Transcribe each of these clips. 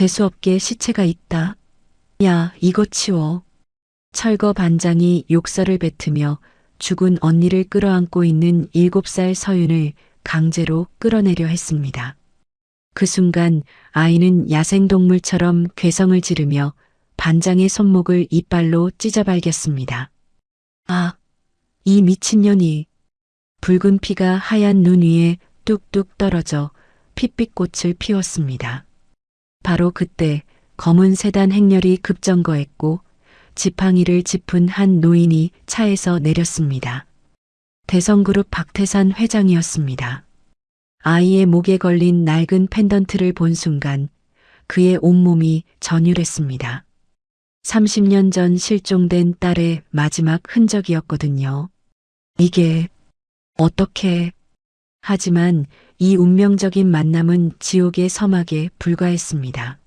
재수없게 시체가 있다. 야, 이거 치워. 철거 반장이 욕설을 뱉으며 죽은 언니를 끌어안고 있는 7살 서윤을 강제로 끌어내려 했습니다. 그 순간 아이는 야생동물처럼 괴성을 지르며 반장의 손목을 이빨로 찢어발겼습니다. 아, 이 미친년이. 붉은 피가 하얀 눈 위에 뚝뚝 떨어져 핏빛꽃을 피웠습니다. 바로 그때 검은 세단 행렬이 급정거했고 지팡이를 짚은 한 노인이 차에서 내렸습니다. 대성그룹 박태산 회장이었습니다. 아이의 목에 걸린 낡은 펜던트를 본 순간 그의 온몸이 전율했습니다. 30년 전 실종된 딸의 마지막 흔적이었거든요. 이게 어떻게... 하지만 이 운명적인 만남은 지옥의 서막에 불과했습니다.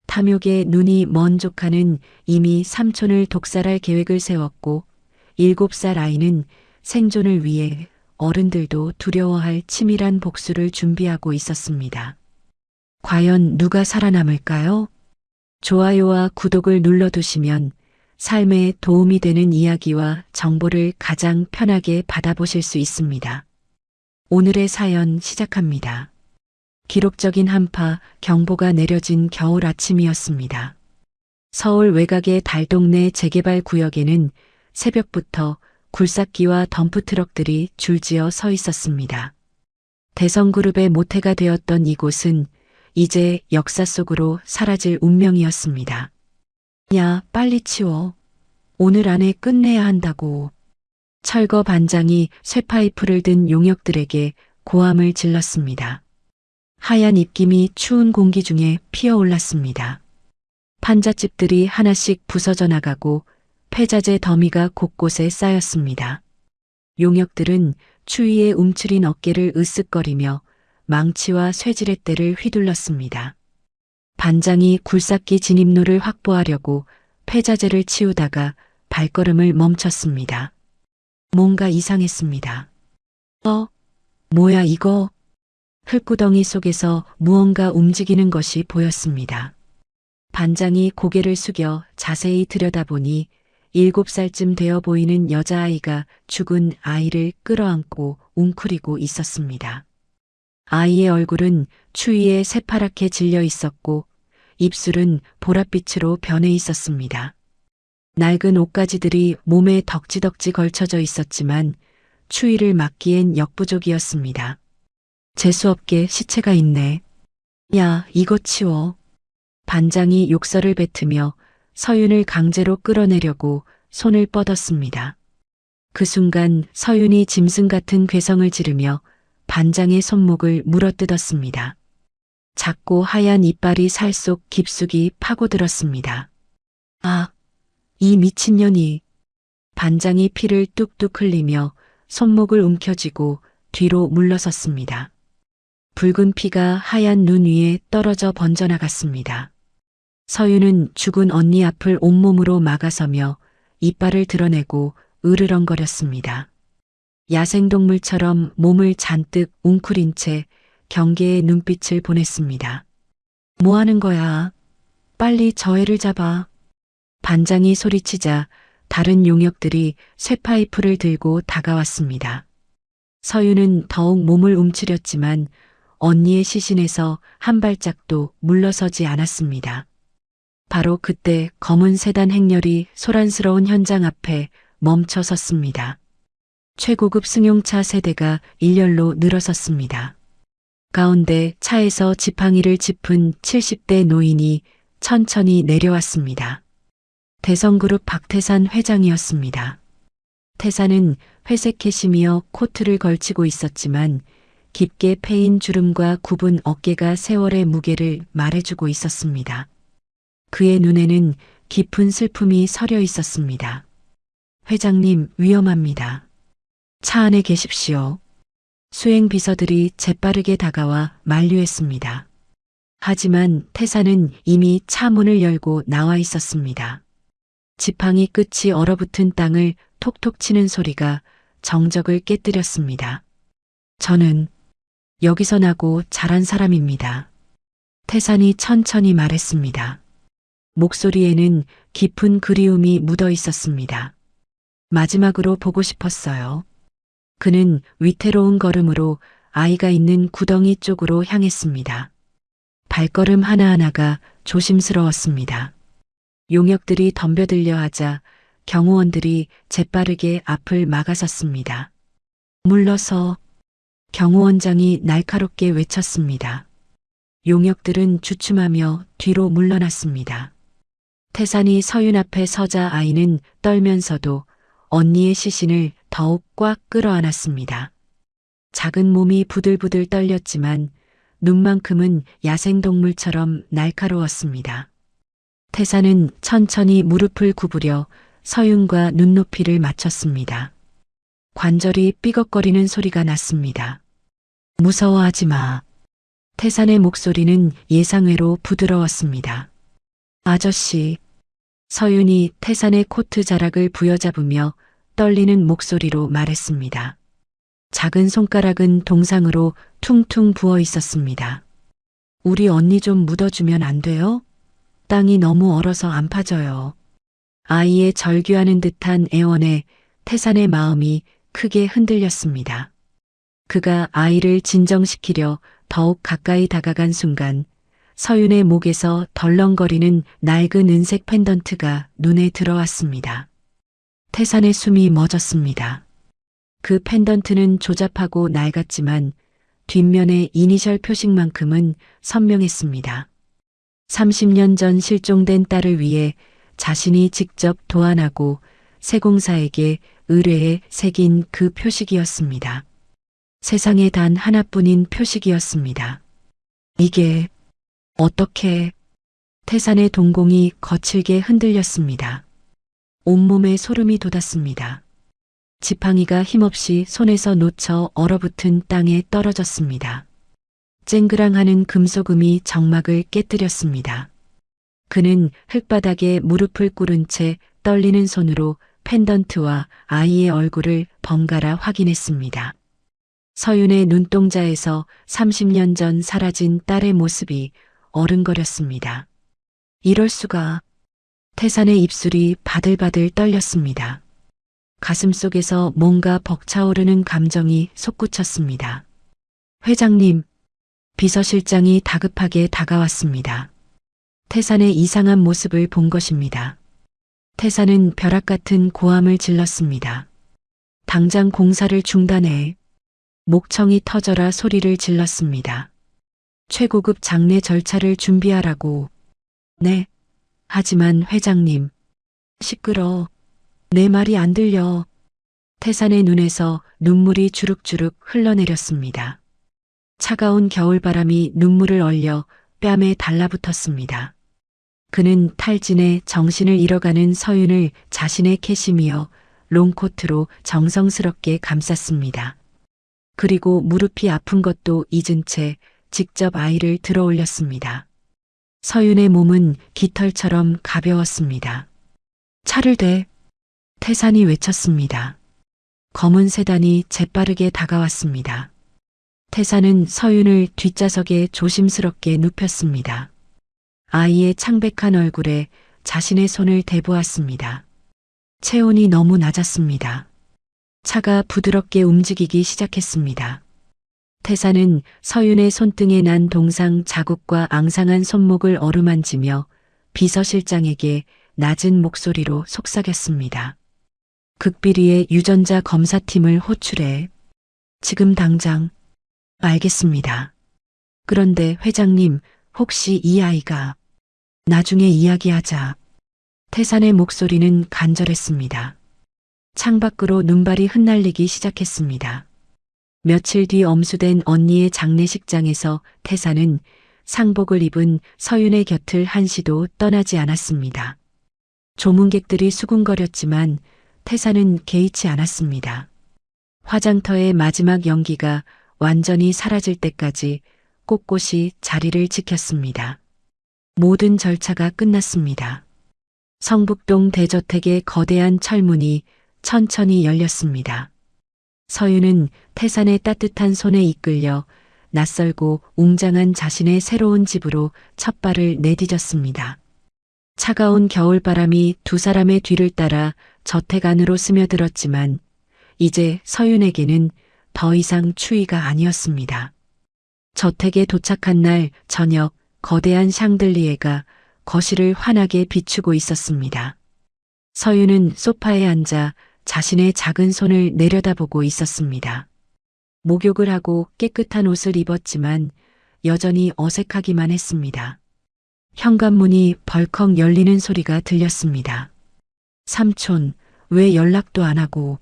탐욕의 눈이 먼 조카는 이미 삼촌을 독살할 계획을 세웠고 7살 아이는 생존을 위해 어른들도 두려워할 치밀한 복수를 준비하고 있었습니다. 과연 누가 살아남을까요? 좋아요와 구독을 눌러두시면 삶에 도움이 되는 이야기와 정보를 가장 편하게 받아보실 수 있습니다. 오늘의 사연 시작합니다. 기록적인 한파 경보가 내려진 겨울 아침이었습니다. 서울 외곽의 달동네 재개발 구역에는 새벽부터 굴삭기와 덤프트럭들이 줄지어 서 있었습니다. 대성그룹의 모태가 되었던 이곳은 이제 역사 속으로 사라질 운명이었습니다. 야, 빨리 치워. 오늘 안에 끝내야 한다고. 철거 반장이 쇠파이프를 든 용역들에게 고함을 질렀습니다. 하얀 입김이 추운 공기 중에 피어올랐습니다. 판잣집들이 하나씩 부서져 나가고 폐자재 더미가 곳곳에 쌓였습니다. 용역들은 추위에 움츠린 어깨를 으쓱거리며 망치와 쇠지렛대를 휘둘렀습니다. 반장이 굴삭기 진입로를 확보하려고 폐자재를 치우다가 발걸음을 멈췄습니다. 뭔가 이상했습니다. 뭐야 이거? 흙구덩이 속에서 무언가 움직이는 것이 보였습니다. 반장이 고개를 숙여 자세히 들여다보니 7살쯤 되어 보이는 여자아이가 죽은 아이를 끌어안고 웅크리고 있었습니다. 아이의 얼굴은 추위에 새파랗게 질려 있었고 입술은 보랏빛으로 변해 있었습니다. 낡은 옷가지들이 몸에 덕지덕지 걸쳐져 있었지만 추위를 막기엔 역부족이었습니다. 재수없게 시체가 있네. 야, 이거 치워. 반장이 욕설을 뱉으며 서윤을 강제로 끌어내려고 손을 뻗었습니다. 그 순간 서윤이 짐승 같은 괴성을 지르며 반장의 손목을 물어뜯었습니다. 작고 하얀 이빨이 살 속 깊숙이 파고들었습니다. 아, 이 미친년이. 반장이 피를 뚝뚝 흘리며 손목을 움켜쥐고 뒤로 물러섰습니다. 붉은 피가 하얀 눈 위에 떨어져 번져나갔습니다. 서윤은 죽은 언니 앞을 온몸으로 막아서며 이빨을 드러내고 으르렁거렸습니다. 야생동물처럼 몸을 잔뜩 웅크린 채 경계의 눈빛을 보냈습니다. 뭐 하는 거야? 빨리 저 애를 잡아. 반장이 소리치자 다른 용역들이 쇠파이프를 들고 다가왔습니다. 서윤은 더욱 몸을 움츠렸지만 언니의 시신에서 한 발짝도 물러서지 않았습니다. 바로 그때 검은 세단 행렬이 소란스러운 현장 앞에 멈춰 섰습니다. 최고급 승용차 세대가 일렬로 늘어섰습니다. 가운데 차에서 지팡이를 짚은 70대 노인이 천천히 내려왔습니다. 대성그룹 박태산 회장이었습니다. 태산은 회색 캐시미어 코트를 걸치고 있었지만 깊게 패인 주름과 굽은 어깨가 세월의 무게를 말해주고 있었습니다. 그의 눈에는 깊은 슬픔이 서려 있었습니다. 회장님, 위험합니다. 차 안에 계십시오. 수행 비서들이 재빠르게 다가와 만류했습니다. 하지만 태산은 이미 차 문을 열고 나와 있었습니다. 지팡이 끝이 얼어붙은 땅을 톡톡 치는 소리가 정적을 깨뜨렸습니다. 저는 여기서 나고 자란 사람입니다. 태산이 천천히 말했습니다. 목소리에는 깊은 그리움이 묻어 있었습니다. 마지막으로 보고 싶었어요. 그는 위태로운 걸음으로 아이가 있는 구덩이 쪽으로 향했습니다. 발걸음 하나하나가 조심스러웠습니다. 용역들이 덤벼들려 하자 경호원들이 재빠르게 앞을 막아섰습니다. 물러서 경호원장이 날카롭게 외쳤습니다. 용역들은 주춤하며 뒤로 물러났습니다. 태산이 서윤 앞에 서자 아이는 떨면서도 언니의 시신을 더욱 꽉 끌어안았습니다. 작은 몸이 부들부들 떨렸지만 눈만큼은 야생동물처럼 날카로웠습니다. 태산은 천천히 무릎을 구부려 서윤과 눈높이를 맞췄습니다. 관절이 삐걱거리는 소리가 났습니다. 무서워하지 마. 태산의 목소리는 예상외로 부드러웠습니다. 아저씨. 서윤이 태산의 코트 자락을 부여잡으며 떨리는 목소리로 말했습니다. 작은 손가락은 동상으로 퉁퉁 부어 있었습니다. 우리 언니 좀 묻어주면 안 돼요? 땅이 너무 얼어서 안 파져요. 아이의 절규하는 듯한 애원에 태산의 마음이 크게 흔들렸습니다. 그가 아이를 진정시키려 더욱 가까이 다가간 순간 서윤의 목에서 덜렁거리는 낡은 은색 펜던트가 눈에 들어왔습니다. 태산의 숨이 멎었습니다. 그 펜던트는 조잡하고 낡았지만 뒷면의 이니셜 표식만큼은 선명했습니다. 30년 전 실종된 딸을 위해 자신이 직접 도안하고 세공사에게 의뢰해 새긴 그 표식이었습니다. 세상에 단 하나뿐인 표식이었습니다. 이게 어떻게? 태산의 동공이 거칠게 흔들렸습니다. 온몸에 소름이 돋았습니다. 지팡이가 힘없이 손에서 놓쳐 얼어붙은 땅에 떨어졌습니다. 쨍그랑하는 금속음이 정막을 깨뜨렸습니다. 그는 흙바닥에 무릎을 꿇은 채 떨리는 손으로 펜던트와 아이의 얼굴을 번갈아 확인했습니다. 서윤의 눈동자에서 30년 전 사라진 딸의 모습이 어른거렸습니다. 이럴 수가. 태산의 입술이 바들바들 떨렸습니다. 가슴 속에서 뭔가 벅차오르는 감정이 솟구쳤습니다. 회장님, 비서실장이 다급하게 다가왔습니다. 태산의 이상한 모습을 본 것입니다. 태산은 벼락 같은 고함을 질렀습니다. 당장 공사를 중단해. 목청이 터져라 소리를 질렀습니다. 최고급 장례 절차를 준비하라고. 네. 하지만 회장님. 시끄러. 내 말이 안 들려. 태산의 눈에서 눈물이 주룩주룩 흘러내렸습니다. 차가운 겨울바람이 눈물을 얼려 뺨에 달라붙었습니다. 그는 탈진에 정신을 잃어가는 서윤을 자신의 캐시미어 롱코트로 정성스럽게 감쌌습니다. 그리고 무릎이 아픈 것도 잊은 채 직접 아이를 들어 올렸습니다. 서윤의 몸은 깃털처럼 가벼웠습니다. 차를 대. 태산이 외쳤습니다. 검은 세단이 재빠르게 다가왔습니다. 태산은 서윤을 뒷좌석에 조심스럽게 눕혔습니다. 아이의 창백한 얼굴에 자신의 손을 대보았습니다. 체온이 너무 낮았습니다. 차가 부드럽게 움직이기 시작했습니다. 태산은 서윤의 손등에 난 동상 자국과 앙상한 손목을 어루만지며 비서실장에게 낮은 목소리로 속삭였습니다. 극비리의 유전자 검사팀을 호출해. 지금 당장. 알겠습니다. 그런데 회장님, 혹시 이 아이가. 나중에 이야기하자. 태산의 목소리는 간절했습니다. 창밖으로 눈발이 흩날리기 시작했습니다. 며칠 뒤 엄수된 언니의 장례식장에서 태산은 상복을 입은 서윤의 곁을 한시도 떠나지 않았습니다. 조문객들이 수군거렸지만 태산은 개의치 않았습니다. 화장터의 마지막 연기가 완전히 사라질 때까지 꼿꼿이 자리를 지켰습니다. 모든 절차가 끝났습니다. 성북동 대저택의 거대한 철문이 천천히 열렸습니다. 서윤은 태산의 따뜻한 손에 이끌려 낯설고 웅장한 자신의 새로운 집으로 첫 발을 내디뎠습니다. 차가운 겨울바람이 두 사람의 뒤를 따라 저택 안으로 스며들었지만 이제 서윤에게는 더 이상 추위가 아니었습니다. 저택에 도착한 날 저녁 거대한 샹들리에가 거실을 환하게 비추고 있었습니다. 서윤은 소파에 앉아 자신의 작은 손을 내려다보고 있었습니다. 목욕을 하고 깨끗한 옷을 입었지만 여전히 어색하기만 했습니다. 현관문이 벌컥 열리는 소리가 들렸습니다. 삼촌, 왜 연락도 안 하고?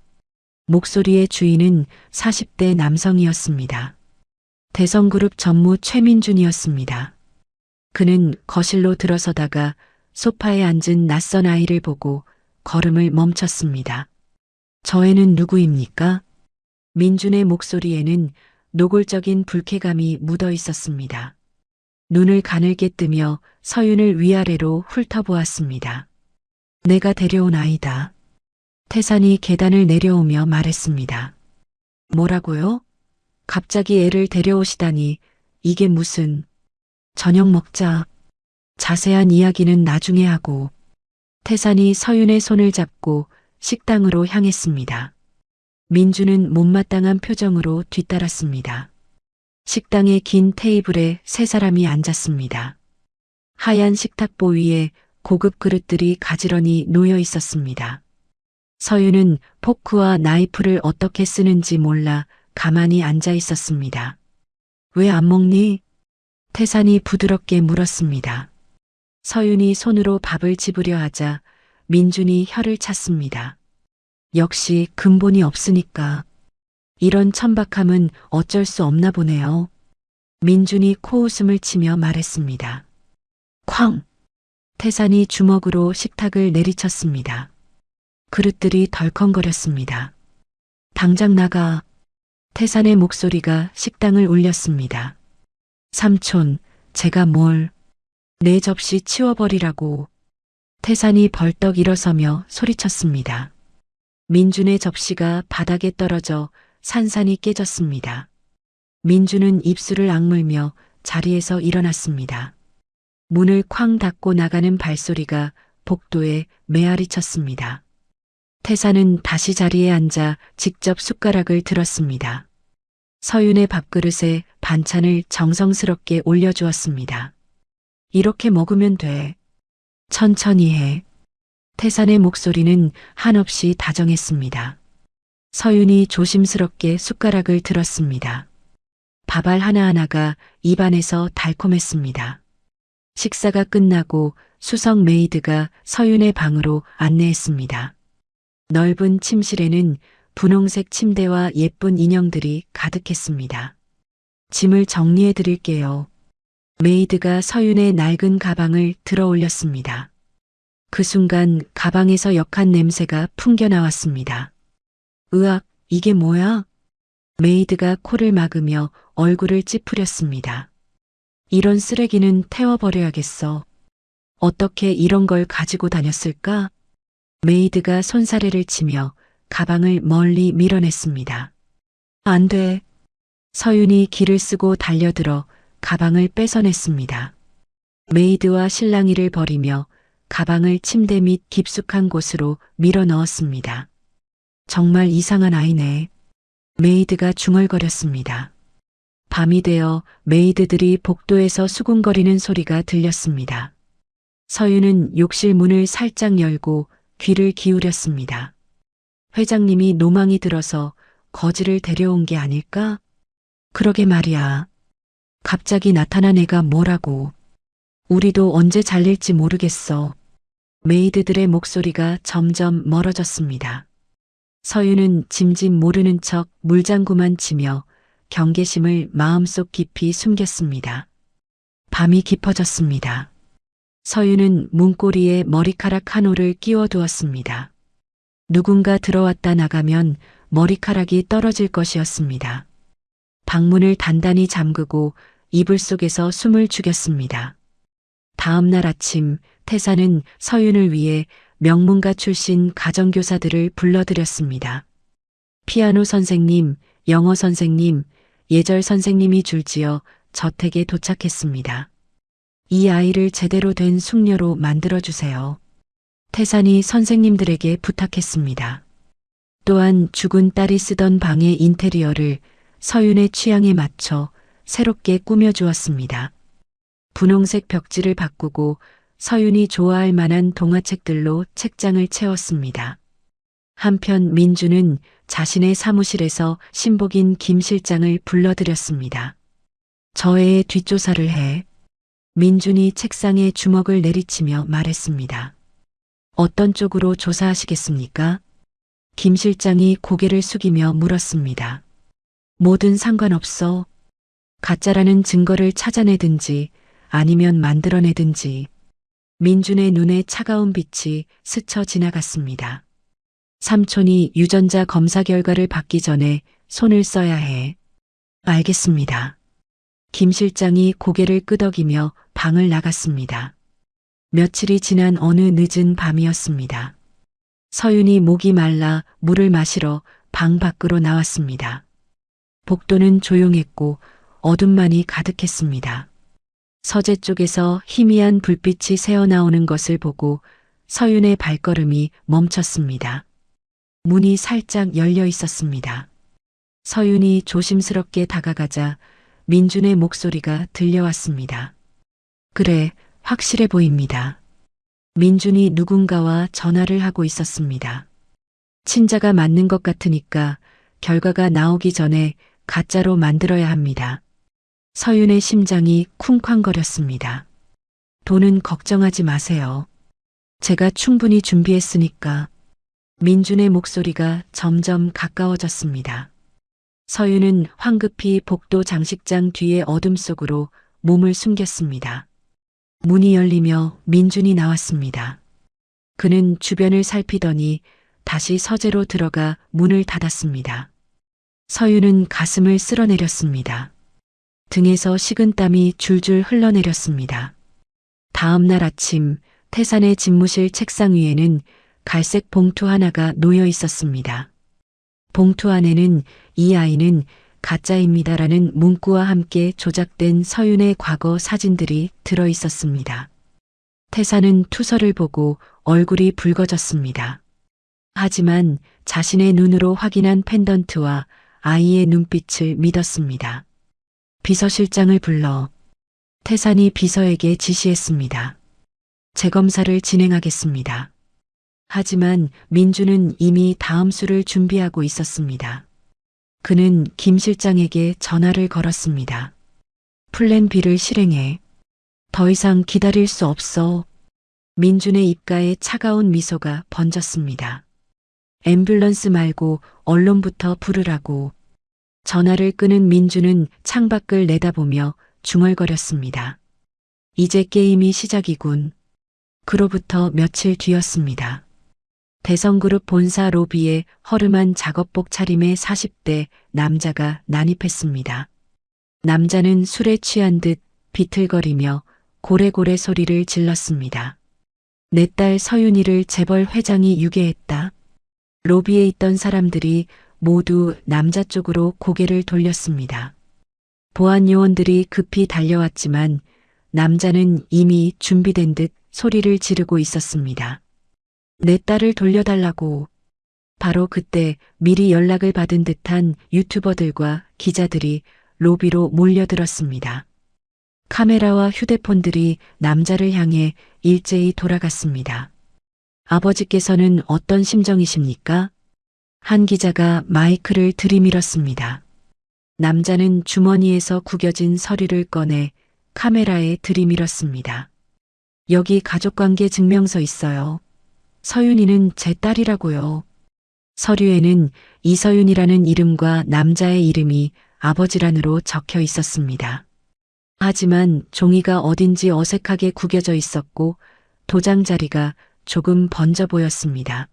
목소리의 주인은 40대 남성이었습니다. 대성그룹 전무 최민준이었습니다. 그는 거실로 들어서다가 소파에 앉은 낯선 아이를 보고 걸음을 멈췄습니다. 저 애는 누구입니까? 민준의 목소리에는 노골적인 불쾌감이 묻어 있었습니다. 눈을 가늘게 뜨며 서윤을 위아래로 훑어보았습니다. 내가 데려온 아이다. 태산이 계단을 내려오며 말했습니다. 뭐라고요? 갑자기 애를 데려오시다니 이게 무슨... 저녁 먹자. 자세한 이야기는 나중에 하고. 태산이 서윤의 손을 잡고 식당으로 향했습니다. 민주는 못마땅한 표정으로 뒤따랐습니다. 식당의 긴 테이블에 세 사람이 앉았습니다. 하얀 식탁보 위에 고급 그릇들이 가지런히 놓여 있었습니다. 서윤은 포크와 나이프를 어떻게 쓰는지 몰라 가만히 앉아 있었습니다. 왜 안 먹니? 태산이 부드럽게 물었습니다. 서윤이 손으로 밥을 집으려 하자 민준이 혀를 찼습니다. 역시 근본이 없으니까. 이런 천박함은 어쩔 수 없나 보네요. 민준이 코웃음을 치며 말했습니다. 쾅! 태산이 주먹으로 식탁을 내리쳤습니다. 그릇들이 덜컹거렸습니다. 당장 나가. 태산의 목소리가 식당을 울렸습니다. 삼촌, 제가 뭘... 내 접시 치워버리라고. 태산이 벌떡 일어서며 소리쳤습니다. 민준의 접시가 바닥에 떨어져 산산이 깨졌습니다. 민준은 입술을 악물며 자리에서 일어났습니다. 문을 쾅 닫고 나가는 발소리가 복도에 메아리 쳤습니다. 태산은 다시 자리에 앉아 직접 숟가락을 들었습니다. 서윤의 밥그릇에 반찬을 정성스럽게 올려주었습니다. 이렇게 먹으면 돼. 천천히 해. 태산의 목소리는 한없이 다정했습니다. 서윤이 조심스럽게 숟가락을 들었습니다. 밥알 하나하나가 입안에서 달콤했습니다. 식사가 끝나고 수석 메이드가 서윤의 방으로 안내했습니다. 넓은 침실에는 분홍색 침대와 예쁜 인형들이 가득했습니다. 짐을 정리해 드릴게요. 메이드가 서윤의 낡은 가방을 들어 올렸습니다. 그 순간 가방에서 역한 냄새가 풍겨 나왔습니다. 으악, 이게 뭐야? 메이드가 코를 막으며 얼굴을 찌푸렸습니다. 이런 쓰레기는 태워버려야겠어. 어떻게 이런 걸 가지고 다녔을까? 메이드가 손사래를 치며 가방을 멀리 밀어냈습니다. 안 돼. 서윤이 기를 쓰고 달려들어 가방을 뺏어냈습니다. 메이드와 실랑이를 벌이며 가방을 침대 밑 깊숙한 곳으로 밀어 넣었습니다. 정말 이상한 아이네. 메이드가 중얼거렸습니다. 밤이 되어 메이드들이 복도에서 수군거리는 소리가 들렸습니다. 서윤은 욕실 문을 살짝 열고 귀를 기울였습니다. 회장님이 노망이 들어서 거지를 데려온 게 아닐까? 그러게 말이야. 갑자기 나타난 애가 뭐라고. 우리도 언제 잘릴지 모르겠어. 메이드들의 목소리가 점점 멀어졌습니다. 서윤은 짐짓 모르는 척 물장구만 치며 경계심을 마음속 깊이 숨겼습니다. 밤이 깊어졌습니다. 서윤은 문고리에 머리카락 한 올을 끼워두었습니다. 누군가 들어왔다 나가면 머리카락이 떨어질 것이었습니다. 방문을 단단히 잠그고 이불 속에서 숨을 죽였습니다. 다음 날 아침 태사는 서윤을 위해 명문가 출신 가정교사들을 불러들였습니다. 피아노 선생님, 영어 선생님, 예절 선생님이 줄지어 저택에 도착했습니다. 이 아이를 제대로 된 숙녀로 만들어주세요. 태산이 선생님들에게 부탁했습니다. 또한 죽은 딸이 쓰던 방의 인테리어를 서윤의 취향에 맞춰 새롭게 꾸며주었습니다. 분홍색 벽지를 바꾸고 서윤이 좋아할 만한 동화책들로 책장을 채웠습니다. 한편 민주는 자신의 사무실에서 신복인 김 실장을 불러들였습니다. 저 애의 뒷조사를 해. 민준이 책상에 주먹을 내리치며 말했습니다. 어떤 쪽으로 조사하시겠습니까? 김 실장이 고개를 숙이며 물었습니다. 뭐든 상관없어. 가짜라는 증거를 찾아내든지 아니면 만들어내든지. 민준의 눈에 차가운 빛이 스쳐 지나갔습니다. 삼촌이 유전자 검사 결과를 받기 전에 손을 써야 해. 알겠습니다. 김 실장이 고개를 끄덕이며 방을 나갔습니다. 며칠이 지난 어느 늦은 밤이었습니다. 서윤이 목이 말라 물을 마시러 방 밖으로 나왔습니다. 복도는 조용했고 어둠만이 가득했습니다. 서재 쪽에서 희미한 불빛이 새어나오는 것을 보고 서윤의 발걸음이 멈췄습니다. 문이 살짝 열려 있었습니다. 서윤이 조심스럽게 다가가자 민준의 목소리가 들려왔습니다. 그래, 확실해 보입니다. 민준이 누군가와 전화를 하고 있었습니다. 친자가 맞는 것 같으니까 결과가 나오기 전에 가짜로 만들어야 합니다. 서윤의 심장이 쿵쾅거렸습니다. 돈은 걱정하지 마세요. 제가 충분히 준비했으니까. 민준의 목소리가 점점 가까워졌습니다. 서윤은 황급히 복도 장식장 뒤의 어둠 속으로 몸을 숨겼습니다. 문이 열리며 민준이 나왔습니다. 그는 주변을 살피더니 다시 서재로 들어가 문을 닫았습니다. 서윤은 가슴을 쓸어내렸습니다. 등에서 식은땀이 줄줄 흘러내렸습니다. 다음 날 아침 태산의 집무실 책상 위에는 갈색 봉투 하나가 놓여 있었습니다. 봉투 안에는 이 아이는 가짜입니다라는 문구와 함께 조작된 서윤의 과거 사진들이 들어 있었습니다. 태산은 투서를 보고 얼굴이 붉어졌습니다. 하지만 자신의 눈으로 확인한 펜던트와 아이의 눈빛을 믿었습니다. 비서실장을 불러. 태산이 비서에게 지시했습니다. 재검사를 진행하겠습니다. 하지만 민주는 이미 다음 수를 준비하고 있었습니다. 그는 김 실장에게 전화를 걸었습니다. 플랜 B를 실행해. 더 이상 기다릴 수 없어. 민준의 입가에 차가운 미소가 번졌습니다. 앰뷸런스 말고 언론부터 부르라고. 전화를 끄는 민준은 창밖을 내다보며 중얼거렸습니다. 이제 게임이 시작이군. 그로부터 며칠 뒤였습니다. 대성그룹 본사 로비에 허름한 작업복 차림의 40대 남자가 난입했습니다. 남자는 술에 취한 듯 비틀거리며 고래고래 소리를 질렀습니다. 내 딸 서윤이를 재벌 회장이 유괴했다. 로비에 있던 사람들이 모두 남자 쪽으로 고개를 돌렸습니다. 보안 요원들이 급히 달려왔지만 남자는 이미 준비된 듯 소리를 지르고 있었습니다. 내 딸을 돌려달라고. 바로 그때 미리 연락을 받은 듯한 유튜버들과 기자들이 로비로 몰려들었습니다. 카메라와 휴대폰들이 남자를 향해 일제히 돌아갔습니다. 아버지께서는 어떤 심정이십니까? 한 기자가 마이크를 들이밀었습니다. 남자는 주머니에서 구겨진 서류를 꺼내 카메라에 들이밀었습니다. 여기 가족관계 증명서 있어요. 서윤이는 제 딸이라고요. 서류에는 이서윤이라는 이름과 남자의 이름이 아버지란으로 적혀 있었습니다. 하지만 종이가 어딘지 어색하게 구겨져 있었고 도장 자리가 조금 번져 보였습니다.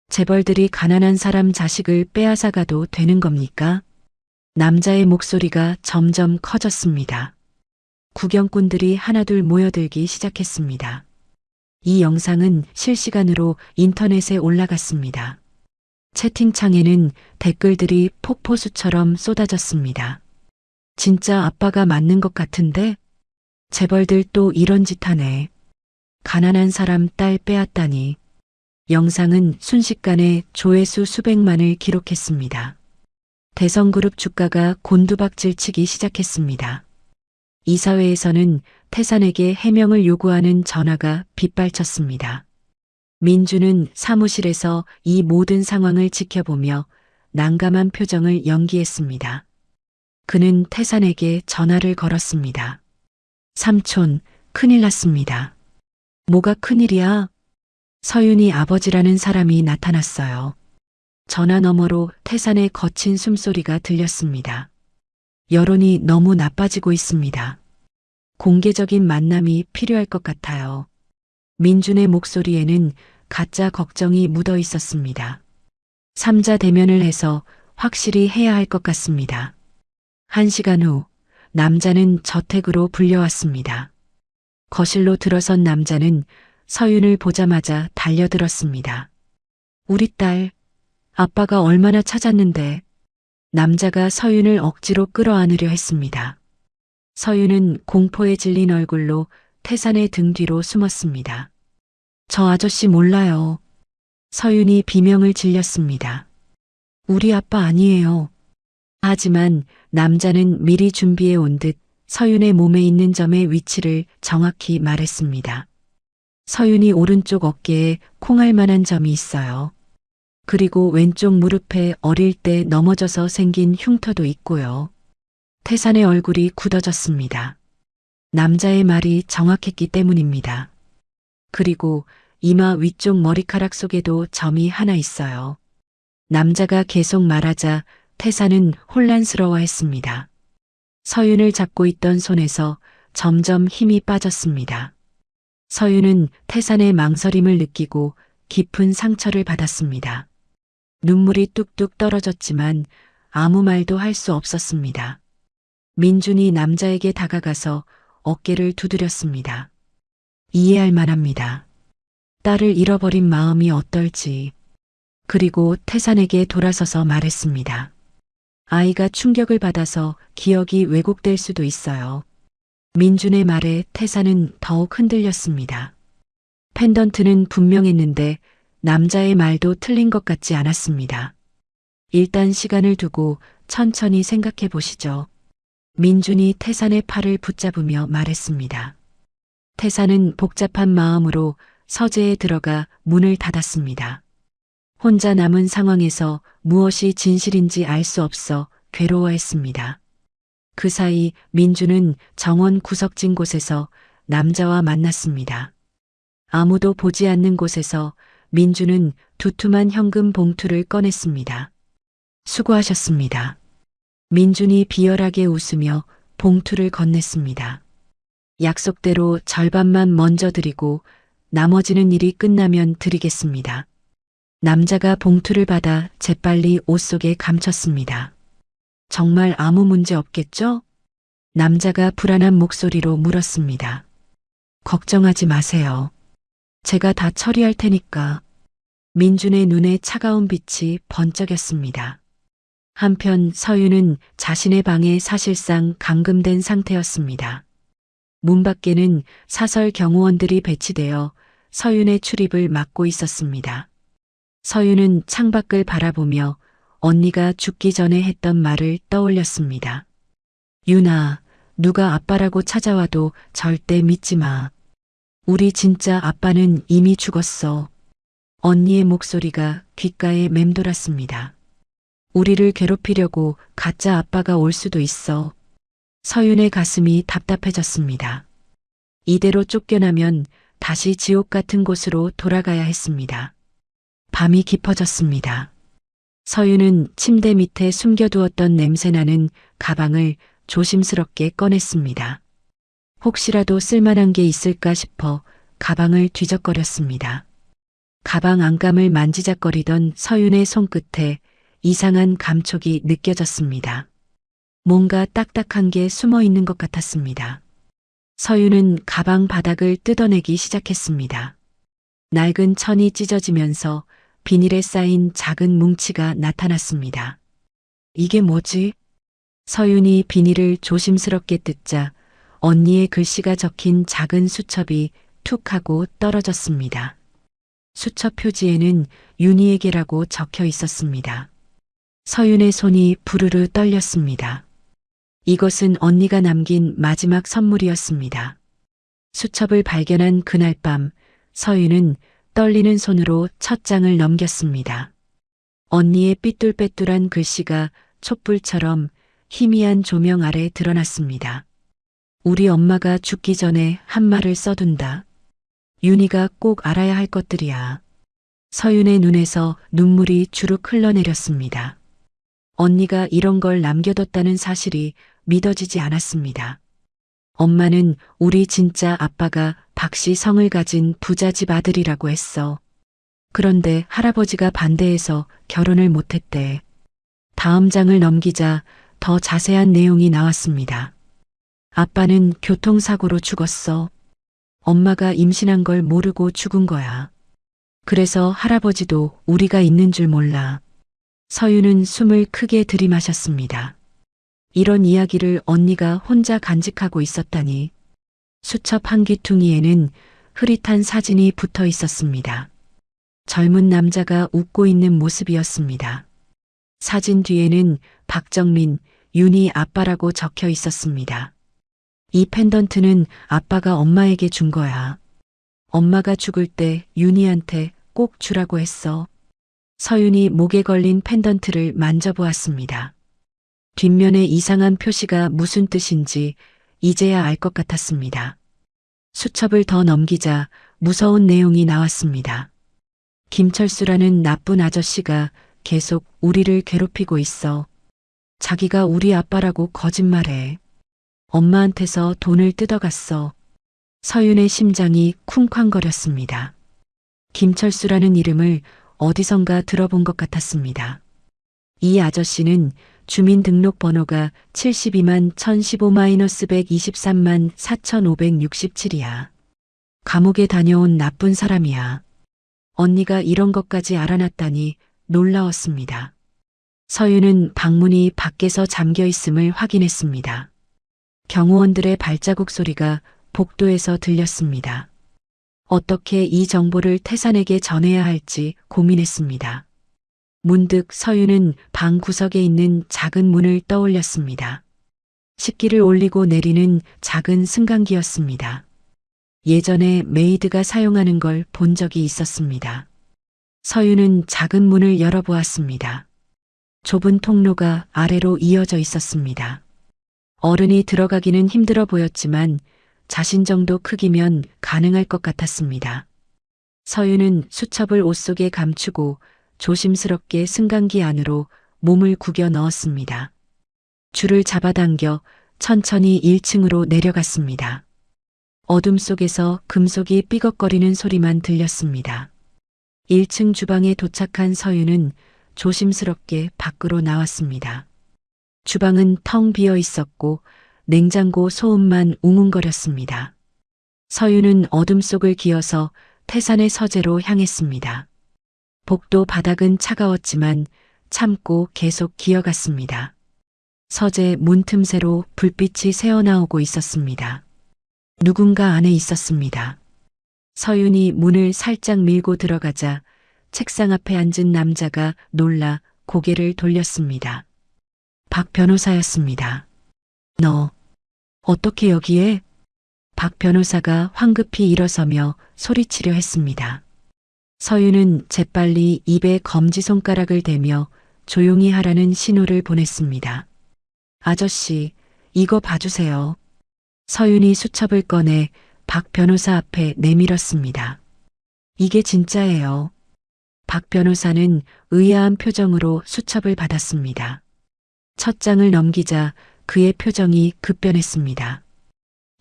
재벌들이 가난한 사람 자식을 빼앗아가도 되는 겁니까? 남자의 목소리가 점점 커졌습니다. 구경꾼들이 하나둘 모여들기 시작했습니다. 이 영상은 실시간으로 인터넷에 올라갔습니다. 채팅창에는 댓글들이 폭포수처럼 쏟아졌습니다. 진짜 아빠가 맞는 것 같은데? 재벌들 또 이런 짓 하네. 가난한 사람 딸 빼앗다니. 영상은 순식간에 조회수 수백만을 기록했습니다. 대성그룹 주가가 곤두박질 치기 시작했습니다. 이사회에서는 태산에게 해명을 요구하는 전화가 빗발쳤습니다. 민주는 사무실에서 이 모든 상황을 지켜보며 난감한 표정을 연기했습니다. 그는 태산에게 전화를 걸었습니다. 삼촌, 큰일 났습니다. 뭐가 큰일이야? 서윤이 아버지라는 사람이 나타났어요. 전화 너머로 태산의 거친 숨소리가 들렸습니다. 여론이 너무 나빠지고 있습니다. 공개적인 만남이 필요할 것 같아요. 민준의 목소리에는 가짜 걱정이 묻어 있었습니다. 삼자 대면을 해서 확실히 해야 할 것 같습니다. 1시간 후 남자는 저택으로 불려왔습니다. 거실로 들어선 남자는 서윤을 보자마자 달려들었습니다. 우리 딸, 아빠가 얼마나 찾았는데. 남자가 서윤을 억지로 끌어안으려 했습니다. 서윤은 공포에 질린 얼굴로 태산의 등 뒤로 숨었습니다. 저 아저씨 몰라요. 서윤이 비명을 질렸습니다. 우리 아빠 아니에요. 하지만 남자는 미리 준비해 온 듯 서윤의 몸에 있는 점의 위치를 정확히 말했습니다. 서윤이 오른쪽 어깨에 콩알 만한 점이 있어요. 그리고 왼쪽 무릎에 어릴 때 넘어져서 생긴 흉터도 있고요. 태산의 얼굴이 굳어졌습니다. 남자의 말이 정확했기 때문입니다. 그리고 이마 위쪽 머리카락 속에도 점이 하나 있어요. 남자가 계속 말하자 태산은 혼란스러워했습니다. 서윤을 잡고 있던 손에서 점점 힘이 빠졌습니다. 서윤은 태산의 망설임을 느끼고 깊은 상처를 받았습니다. 눈물이 뚝뚝 떨어졌지만 아무 말도 할 수 없었습니다. 민준이 남자에게 다가가서 어깨를 두드렸습니다. 이해할 만합니다. 딸을 잃어버린 마음이 어떨지. 그리고 태산에게 돌아서서 말했습니다. 아이가 충격을 받아서 기억이 왜곡될 수도 있어요. 민준의 말에 태산은 더욱 흔들렸습니다. 펜던트는 분명했는데 남자의 말도 틀린 것 같지 않았습니다. 일단 시간을 두고 천천히 생각해 보시죠. 민준이 태산의 팔을 붙잡으며 말했습니다. 태산은 복잡한 마음으로 서재에 들어가 문을 닫았습니다. 혼자 남은 상황에서 무엇이 진실인지 알 수 없어 괴로워했습니다. 그 사이 민준은 정원 구석진 곳에서 남자와 만났습니다. 아무도 보지 않는 곳에서 민준은 두툼한 현금 봉투를 꺼냈습니다. 수고하셨습니다. 민준이 비열하게 웃으며 봉투를 건넸습니다. 약속대로 절반만 먼저 드리고 나머지는 일이 끝나면 드리겠습니다. 남자가 봉투를 받아 재빨리 옷 속에 감췄습니다. 정말 아무 문제 없겠죠? 남자가 불안한 목소리로 물었습니다. 걱정하지 마세요. 제가 다 처리할 테니까. 민준의 눈에 차가운 빛이 번쩍였습니다. 한편 서윤은 자신의 방에 사실상 감금된 상태였습니다. 문 밖에는 사설 경호원들이 배치되어 서윤의 출입을 막고 있었습니다. 서윤은 창밖을 바라보며 언니가 죽기 전에 했던 말을 떠올렸습니다. 윤아, 누가 아빠라고 찾아와도 절대 믿지 마. 우리 진짜 아빠는 이미 죽었어. 언니의 목소리가 귓가에 맴돌았습니다. 우리를 괴롭히려고 가짜 아빠가 올 수도 있어. 서윤의 가슴이 답답해졌습니다. 이대로 쫓겨나면 다시 지옥 같은 곳으로 돌아가야 했습니다. 밤이 깊어졌습니다. 서윤은 침대 밑에 숨겨두었던 냄새나는 가방을 조심스럽게 꺼냈습니다. 혹시라도 쓸만한 게 있을까 싶어 가방을 뒤적거렸습니다. 가방 안감을 만지작거리던 서윤의 손끝에 이상한 감촉이 느껴졌습니다. 뭔가 딱딱한 게 숨어 있는 것 같았습니다. 서윤은 가방 바닥을 뜯어내기 시작했습니다. 낡은 천이 찢어지면서 비닐에 쌓인 작은 뭉치가 나타났습니다. 이게 뭐지? 서윤이 비닐을 조심스럽게 뜯자 언니의 글씨가 적힌 작은 수첩이 툭 하고 떨어졌습니다. 수첩 표지에는 윤희에게라고 적혀 있었습니다. 서윤의 손이 부르르 떨렸습니다. 이것은 언니가 남긴 마지막 선물이었습니다. 수첩을 발견한 그날 밤 서윤은 떨리는 손으로 첫 장을 넘겼습니다. 언니의 삐뚤빼뚤한 글씨가 촛불처럼 희미한 조명 아래 드러났습니다. 우리 엄마가 죽기 전에 한 말을 써둔다. 윤희가 꼭 알아야 할 것들이야. 서윤의 눈에서 눈물이 주룩 흘러내렸습니다. 언니가 이런 걸 남겨뒀다는 사실이 믿어지지 않았습니다. 엄마는 우리 진짜 아빠가 박씨 성을 가진 부잣집 아들이라고 했어. 그런데 할아버지가 반대해서 결혼을 못했대. 다음 장을 넘기자 더 자세한 내용이 나왔습니다. 아빠는 교통사고로 죽었어. 엄마가 임신한 걸 모르고 죽은 거야. 그래서 할아버지도 우리가 있는 줄 몰라. 서윤은 숨을 크게 들이마셨습니다. 이런 이야기를 언니가 혼자 간직하고 있었다니. 수첩 한 귀퉁이에는 흐릿한 사진이 붙어 있었습니다. 젊은 남자가 웃고 있는 모습이었습니다. 사진 뒤에는 박정민, 윤희 아빠라고 적혀 있었습니다. 이 펜던트는 아빠가 엄마에게 준 거야. 엄마가 죽을 때 윤희한테 꼭 주라고 했어. 서윤이 목에 걸린 펜던트를 만져보았습니다. 뒷면에 이상한 표시가 무슨 뜻인지 이제야 알 것 같았습니다. 수첩을 더 넘기자 무서운 내용이 나왔습니다. 김철수라는 나쁜 아저씨가 계속 우리를 괴롭히고 있어. 자기가 우리 아빠라고 거짓말해. 엄마한테서 돈을 뜯어갔어. 서윤의 심장이 쿵쾅거렸습니다. 김철수라는 이름을 어디선가 들어본 것 같았습니다. 이 아저씨는 주민등록번호가 72만 1015-123만 4567이야. 감옥에 다녀온 나쁜 사람이야. 언니가 이런 것까지 알아놨다니 놀라웠습니다. 서윤은 방문이 밖에서 잠겨 있음을 확인했습니다. 경호원들의 발자국 소리가 복도에서 들렸습니다. 어떻게 이 정보를 태산에게 전해야 할지 고민했습니다. 문득 서윤은 방 구석에 있는 작은 문을 떠올렸습니다. 식기를 올리고 내리는 작은 승강기였습니다. 예전에 메이드가 사용하는 걸 본 적이 있었습니다. 서윤은 작은 문을 열어보았습니다. 좁은 통로가 아래로 이어져 있었습니다. 어른이 들어가기는 힘들어 보였지만 자신 정도 크기면 가능할 것 같았습니다. 서윤은 수첩을 옷 속에 감추고 조심스럽게 승강기 안으로 몸을 구겨 넣었습니다. 줄을 잡아당겨 천천히 1층으로 내려갔습니다. 어둠 속에서 금속이 삐걱거리는 소리만 들렸습니다. 1층 주방에 도착한 서윤은 조심스럽게 밖으로 나왔습니다. 주방은 텅 비어 있었고 냉장고 소음만 웅웅거렸습니다. 서윤은 어둠 속을 기어서 태산의 서재로 향했습니다. 복도 바닥은 차가웠지만 참고 계속 기어갔습니다. 서재 문 틈새로 불빛이 새어나오고 있었습니다. 누군가 안에 있었습니다. 서윤이 문을 살짝 밀고 들어가자 책상 앞에 앉은 남자가 놀라 고개를 돌렸습니다. 박 변호사였습니다. 너, 어떻게 여기에? 박 변호사가 황급히 일어서며 소리치려 했습니다. 서윤은 재빨리 입에 검지손가락을 대며 조용히 하라는 신호를 보냈습니다. 아저씨, 이거 봐주세요. 서윤이 수첩을 꺼내 박 변호사 앞에 내밀었습니다. 이게 진짜예요. 박 변호사는 의아한 표정으로 수첩을 받았습니다. 첫 장을 넘기자 그의 표정이 급변했습니다.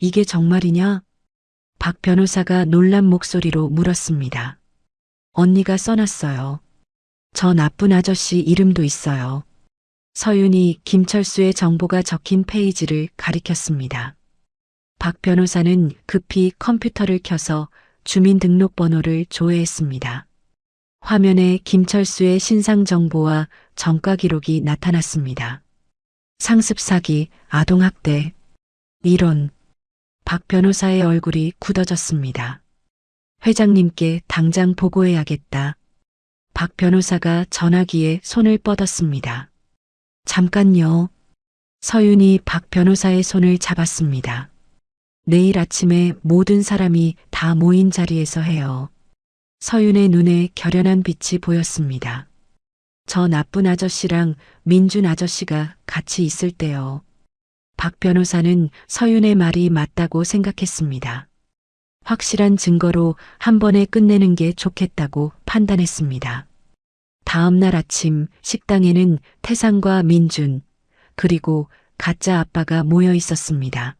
이게 정말이냐? 박 변호사가 놀란 목소리로 물었습니다. 언니가 써놨어요. 저 나쁜 아저씨 이름도 있어요. 서윤이 김철수의 정보가 적힌 페이지를 가리켰습니다. 박 변호사는 급히 컴퓨터를 켜서 주민등록번호를 조회했습니다. 화면에 김철수의 신상 정보와 전과 기록이 나타났습니다. 상습 사기, 아동학대. 이런. 박 변호사의 얼굴이 굳어졌습니다. 회장님께 당장 보고해야겠다. 박 변호사가 전화기에 손을 뻗었습니다. 잠깐요. 서윤이 박 변호사의 손을 잡았습니다. 내일 아침에 모든 사람이 다 모인 자리에서 해요. 서윤의 눈에 결연한 빛이 보였습니다. 저 나쁜 아저씨랑 민준 아저씨가 같이 있을 때요. 박 변호사는 서윤의 말이 맞다고 생각했습니다. 확실한 증거로 한 번에 끝내는 게 좋겠다고 판단했습니다. 다음 날 아침 식당에는 태산과 민준, 그리고 가짜 아빠가 모여 있었습니다.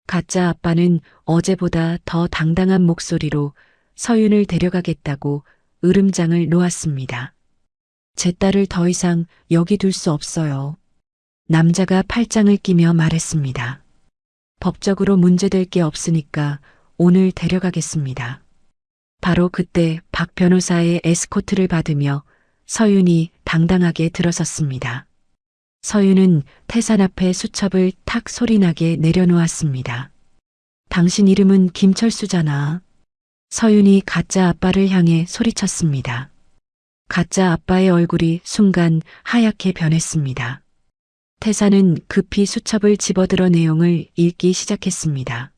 가짜 아빠는 어제보다 더 당당한 목소리로 서윤을 데려가겠다고 으름장을 놓았습니다. 제 딸을 더 이상 여기 둘 수 없어요. 남자가 팔짱을 끼며 말했습니다. 법적으로 문제될 게 없으니까 오늘 데려가겠습니다. 바로 그때 박 변호사의 에스코트를 받으며 서윤이 당당하게 들어섰습니다. 서윤은 태산 앞에 수첩을 탁 소리나게 내려놓았습니다. 당신 이름은 김철수잖아. 서윤이 가짜 아빠를 향해 소리쳤습니다. 가짜 아빠의 얼굴이 순간 하얗게 변했습니다. 태산은 급히 수첩을 집어들어 내용을 읽기 시작했습니다.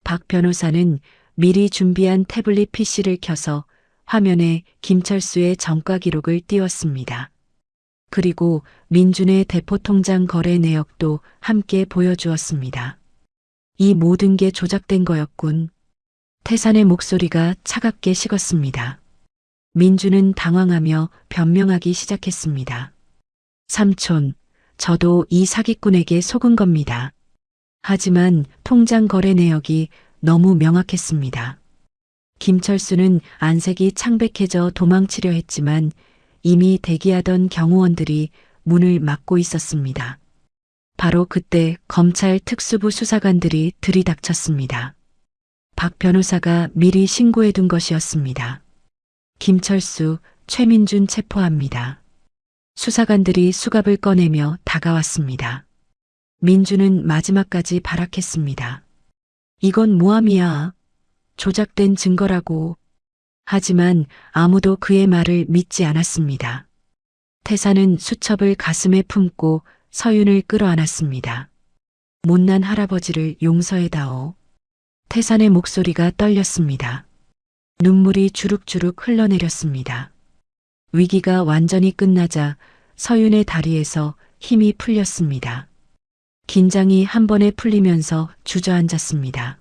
박 변호사는 미리 준비한 태블릿 PC를 켜서 화면에 김철수의 전과 기록을 띄웠습니다. 그리고 민준의 대포통장 거래 내역도 함께 보여주었습니다. 이 모든 게 조작된 거였군. 태산의 목소리가 차갑게 식었습니다. 민준은 당황하며 변명하기 시작했습니다. 삼촌, 저도 이 사기꾼에게 속은 겁니다. 하지만 통장 거래 내역이 너무 명확했습니다. 김철수는 안색이 창백해져 도망치려 했지만 이미 대기하던 경호원들이 문을 막고 있었습니다. 바로 그때 검찰 특수부 수사관들이 들이닥쳤습니다. 박 변호사가 미리 신고해둔 것이었습니다. 김철수, 최민준 체포합니다. 수사관들이 수갑을 꺼내며 다가왔습니다. 민준은 마지막까지 발악했습니다. 이건 모함이야. 조작된 증거라고. 하지만 아무도 그의 말을 믿지 않았습니다. 태산은 수첩을 가슴에 품고 서윤을 끌어안았습니다. 못난 할아버지를 용서해다오. 태산의 목소리가 떨렸습니다. 눈물이 주룩주룩 흘러내렸습니다. 위기가 완전히 끝나자 서윤의 다리에서 힘이 풀렸습니다. 긴장이 한 번에 풀리면서 주저앉았습니다.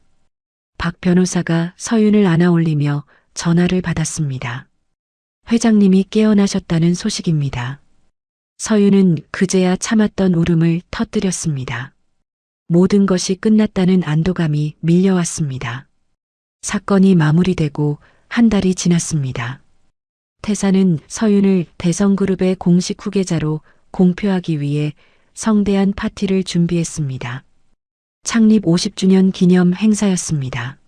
박 변호사가 서윤을 안아 올리며 전화를 받았습니다. 회장님이 깨어나셨다는 소식입니다. 서윤은 그제야 참았던 울음을 터뜨렸습니다. 모든 것이 끝났다는 안도감이 밀려왔습니다. 사건이 마무리되고 한 달이 지났습니다. 태산은 서윤을 대성그룹의 공식 후계자로 공표하기 위해 성대한 파티를 준비했습니다. 창립 50주년 기념 행사였습니다.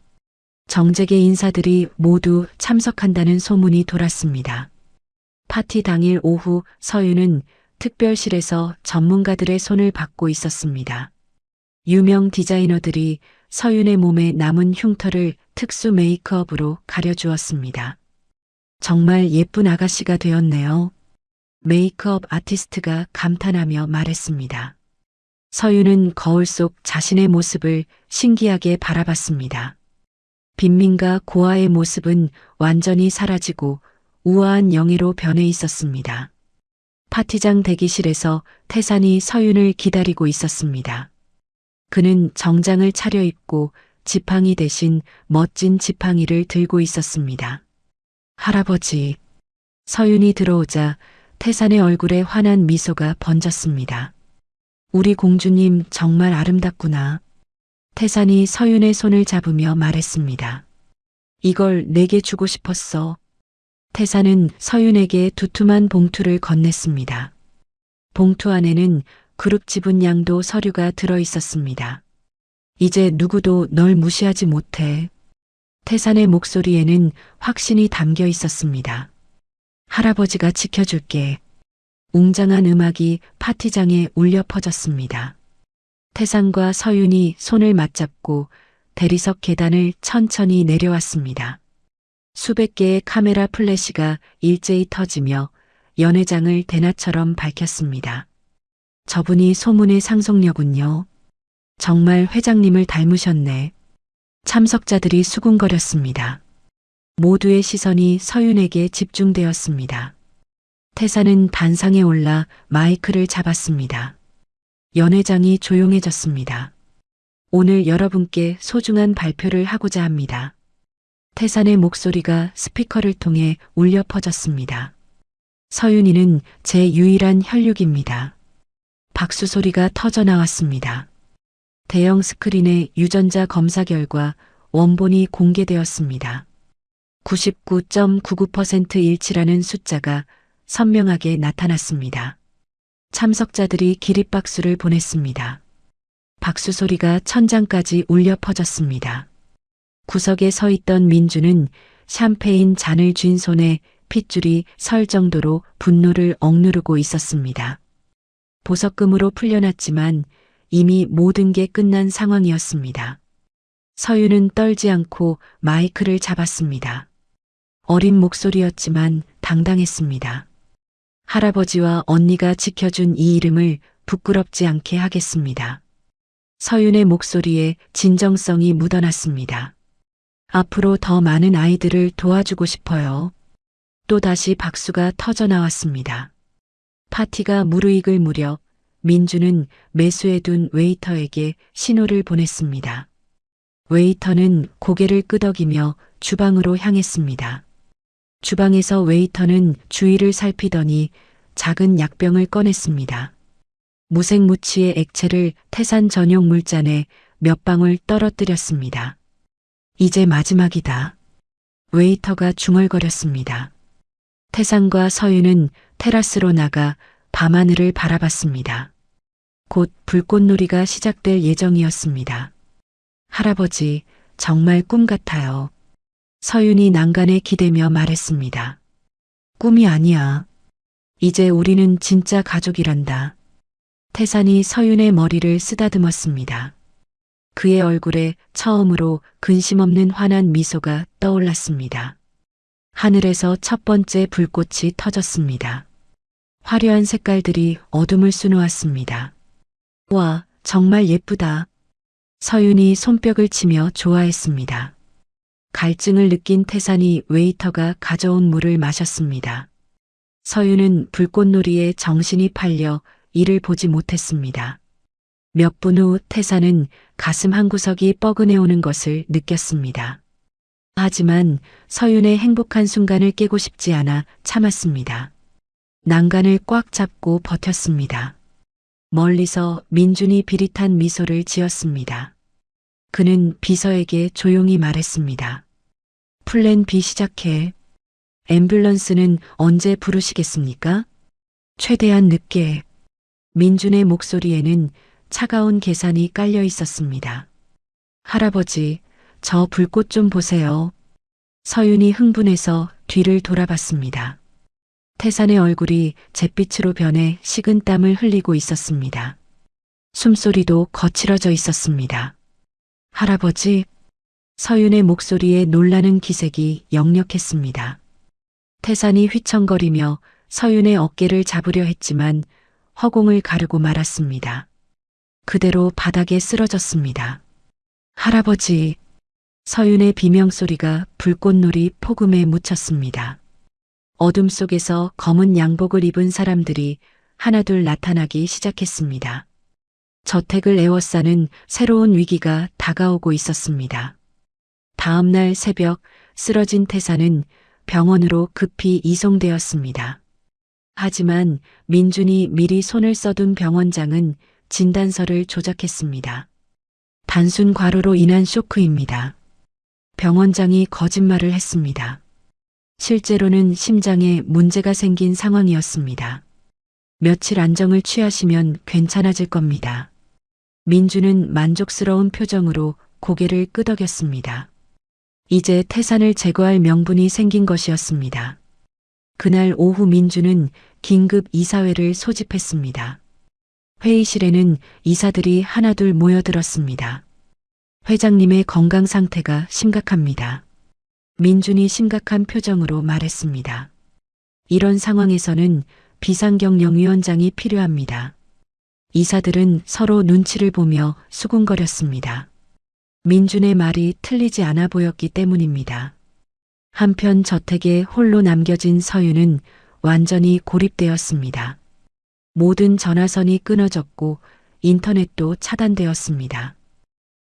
정재계 인사들이 모두 참석한다는 소문이 돌았습니다. 파티 당일 오후 서윤은 특별실에서 전문가들의 손을 받고 있었습니다. 유명 디자이너들이 서윤의 몸에 남은 흉터를 특수 메이크업으로 가려주었습니다. 정말 예쁜 아가씨가 되었네요. 메이크업 아티스트가 감탄하며 말했습니다. 서윤은 거울 속 자신의 모습을 신기하게 바라봤습니다. 빈민가 고아의 모습은 완전히 사라지고 우아한 영예로 변해 있었습니다. 파티장 대기실에서 태산이 서윤을 기다리고 있었습니다. 그는 정장을 차려입고 지팡이 대신 멋진 지팡이를 들고 있었습니다. 할아버지. 서윤이 들어오자 태산의 얼굴에 환한 미소가 번졌습니다. 우리 공주님 정말 아름답구나. 태산이 서윤의 손을 잡으며 말했습니다. 이걸 내게 주고 싶었어. 태산은 서윤에게 두툼한 봉투를 건넸습니다. 봉투 안에는 그룹 지분 양도 서류가 들어 있었습니다. 이제 누구도 널 무시하지 못해. 태산의 목소리에는 확신이 담겨 있었습니다. 할아버지가 지켜줄게. 웅장한 음악이 파티장에 울려 퍼졌습니다. 태산과 서윤이 손을 맞잡고 대리석 계단을 천천히 내려왔습니다. 수백 개의 카메라 플래시가 일제히 터지며 연회장을 대낮처럼 밝혔습니다. 저분이 소문의 상속녀군요. 정말 회장님을 닮으셨네. 참석자들이 수군거렸습니다. 모두의 시선이 서윤에게 집중되었습니다. 태산은 단상에 올라 마이크를 잡았습니다. 연회장이 조용해졌습니다. 오늘 여러분께 소중한 발표를 하고자 합니다. 태산의 목소리가 스피커를 통해 울려 퍼졌습니다. 서윤이는 제 유일한 혈육입니다. 박수 소리가 터져 나왔습니다. 대형 스크린에 유전자 검사 결과 원본이 공개되었습니다. 99.99% 일치라는 숫자가 선명하게 나타났습니다. 참석자들이 기립박수를 보냈습니다. 박수 소리가 천장까지 울려 퍼졌습니다. 구석에 서 있던 민주는 샴페인 잔을 쥔 손에 핏줄이 설 정도로 분노를 억누르고 있었습니다. 보석금으로 풀려났지만 이미 모든 게 끝난 상황이었습니다. 서윤은 떨지 않고 마이크를 잡았습니다. 어린 목소리였지만 당당했습니다. 할아버지와 언니가 지켜준 이 이름을 부끄럽지 않게 하겠습니다. 서윤의 목소리에 진정성이 묻어났습니다. 앞으로 더 많은 아이들을 도와주고 싶어요. 또다시 박수가 터져 나왔습니다. 파티가 무르익을 무렵 민주는 매수해둔 웨이터에게 신호를 보냈습니다. 웨이터는 고개를 끄덕이며 주방으로 향했습니다. 주방에서 웨이터는 주위를 살피더니 작은 약병을 꺼냈습니다. 무색무취의 액체를 태산 전용 물잔에 몇 방울 떨어뜨렸습니다. 이제 마지막이다. 웨이터가 중얼거렸습니다. 태산과 서윤은 테라스로 나가 밤하늘을 바라봤습니다. 곧 불꽃놀이가 시작될 예정이었습니다. 할아버지, 정말 꿈 같아요. 서윤이 난간에 기대며 말했습니다. 꿈이 아니야. 이제 우리는 진짜 가족이란다. 태산이 서윤의 머리를 쓰다듬었습니다. 그의 얼굴에 처음으로 근심 없는 환한 미소가 떠올랐습니다. 하늘에서 첫 번째 불꽃이 터졌습니다. 화려한 색깔들이 어둠을 수놓았습니다. 와, 정말 예쁘다. 서윤이 손뼉을 치며 좋아했습니다. 갈증을 느낀 태산이 웨이터가 가져온 물을 마셨습니다. 서윤은 불꽃놀이에 정신이 팔려 이를 보지 못했습니다. 몇 분 후 태산은 가슴 한구석이 뻐근해오는 것을 느꼈습니다. 하지만 서윤의 행복한 순간을 깨고 싶지 않아 참았습니다. 난간을 꽉 잡고 버텼습니다. 멀리서 민준이 비릿한 미소를 지었습니다. 그는 비서에게 조용히 말했습니다. 플랜 B 시작해. 앰뷸런스는 언제 부르시겠습니까? 최대한 늦게. 민준의 목소리에는 차가운 계산이 깔려 있었습니다. 할아버지, 저 불꽃 좀 보세요. 서윤이 흥분해서 뒤를 돌아봤습니다. 태산의 얼굴이 잿빛으로 변해 식은 땀을 흘리고 있었습니다. 숨소리도 거칠어져 있었습니다. 할아버지, 서윤의 목소리에 놀라는 기색이 역력했습니다. 태산이 휘청거리며 서윤의 어깨를 잡으려 했지만 허공을 가르고 말았습니다. 그대로 바닥에 쓰러졌습니다. 할아버지, 서윤의 비명소리가 불꽃놀이 폭음에 묻혔습니다. 어둠 속에서 검은 양복을 입은 사람들이 하나둘 나타나기 시작했습니다. 저택을 에워싸는 새로운 위기가 다가오고 있었습니다. 다음 날 새벽 쓰러진 태산은 병원으로 급히 이송되었습니다. 하지만 민준이 미리 손을 써둔 병원장은 진단서를 조작했습니다. 단순 과로로 인한 쇼크입니다. 병원장이 거짓말을 했습니다. 실제로는 심장에 문제가 생긴 상황이었습니다. 며칠 안정을 취하시면 괜찮아질 겁니다. 민주는 만족스러운 표정으로 고개를 끄덕였습니다. 이제 태산을 제거할 명분이 생긴 것이었습니다. 그날 오후 민주는 긴급 이사회를 소집했습니다. 회의실에는 이사들이 하나둘 모여들었습니다. 회장님의 건강 상태가 심각합니다. 민준이 심각한 표정으로 말했습니다. 이런 상황에서는 비상경영위원장이 필요합니다. 이사들은 서로 눈치를 보며 수군거렸습니다. 민준의 말이 틀리지 않아 보였기 때문입니다. 한편 저택에 홀로 남겨진 서윤은 완전히 고립되었습니다. 모든 전화선이 끊어졌고 인터넷도 차단되었습니다.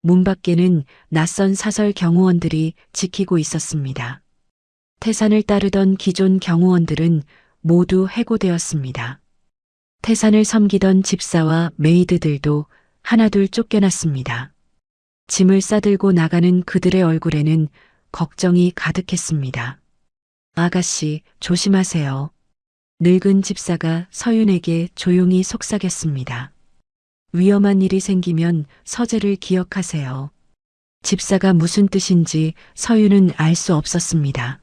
문 밖에는 낯선 사설 경호원들이 지키고 있었습니다. 태산을 따르던 기존 경호원들은 모두 해고되었습니다. 태산을 섬기던 집사와 메이드들도 하나둘 쫓겨났습니다. 짐을 싸들고 나가는 그들의 얼굴에는 걱정이 가득했습니다. 아가씨, 조심하세요. 늙은 집사가 서윤에게 조용히 속삭였습니다. 위험한 일이 생기면 서재를 기억하세요. 집사가 무슨 뜻인지 서윤은 알 수 없었습니다.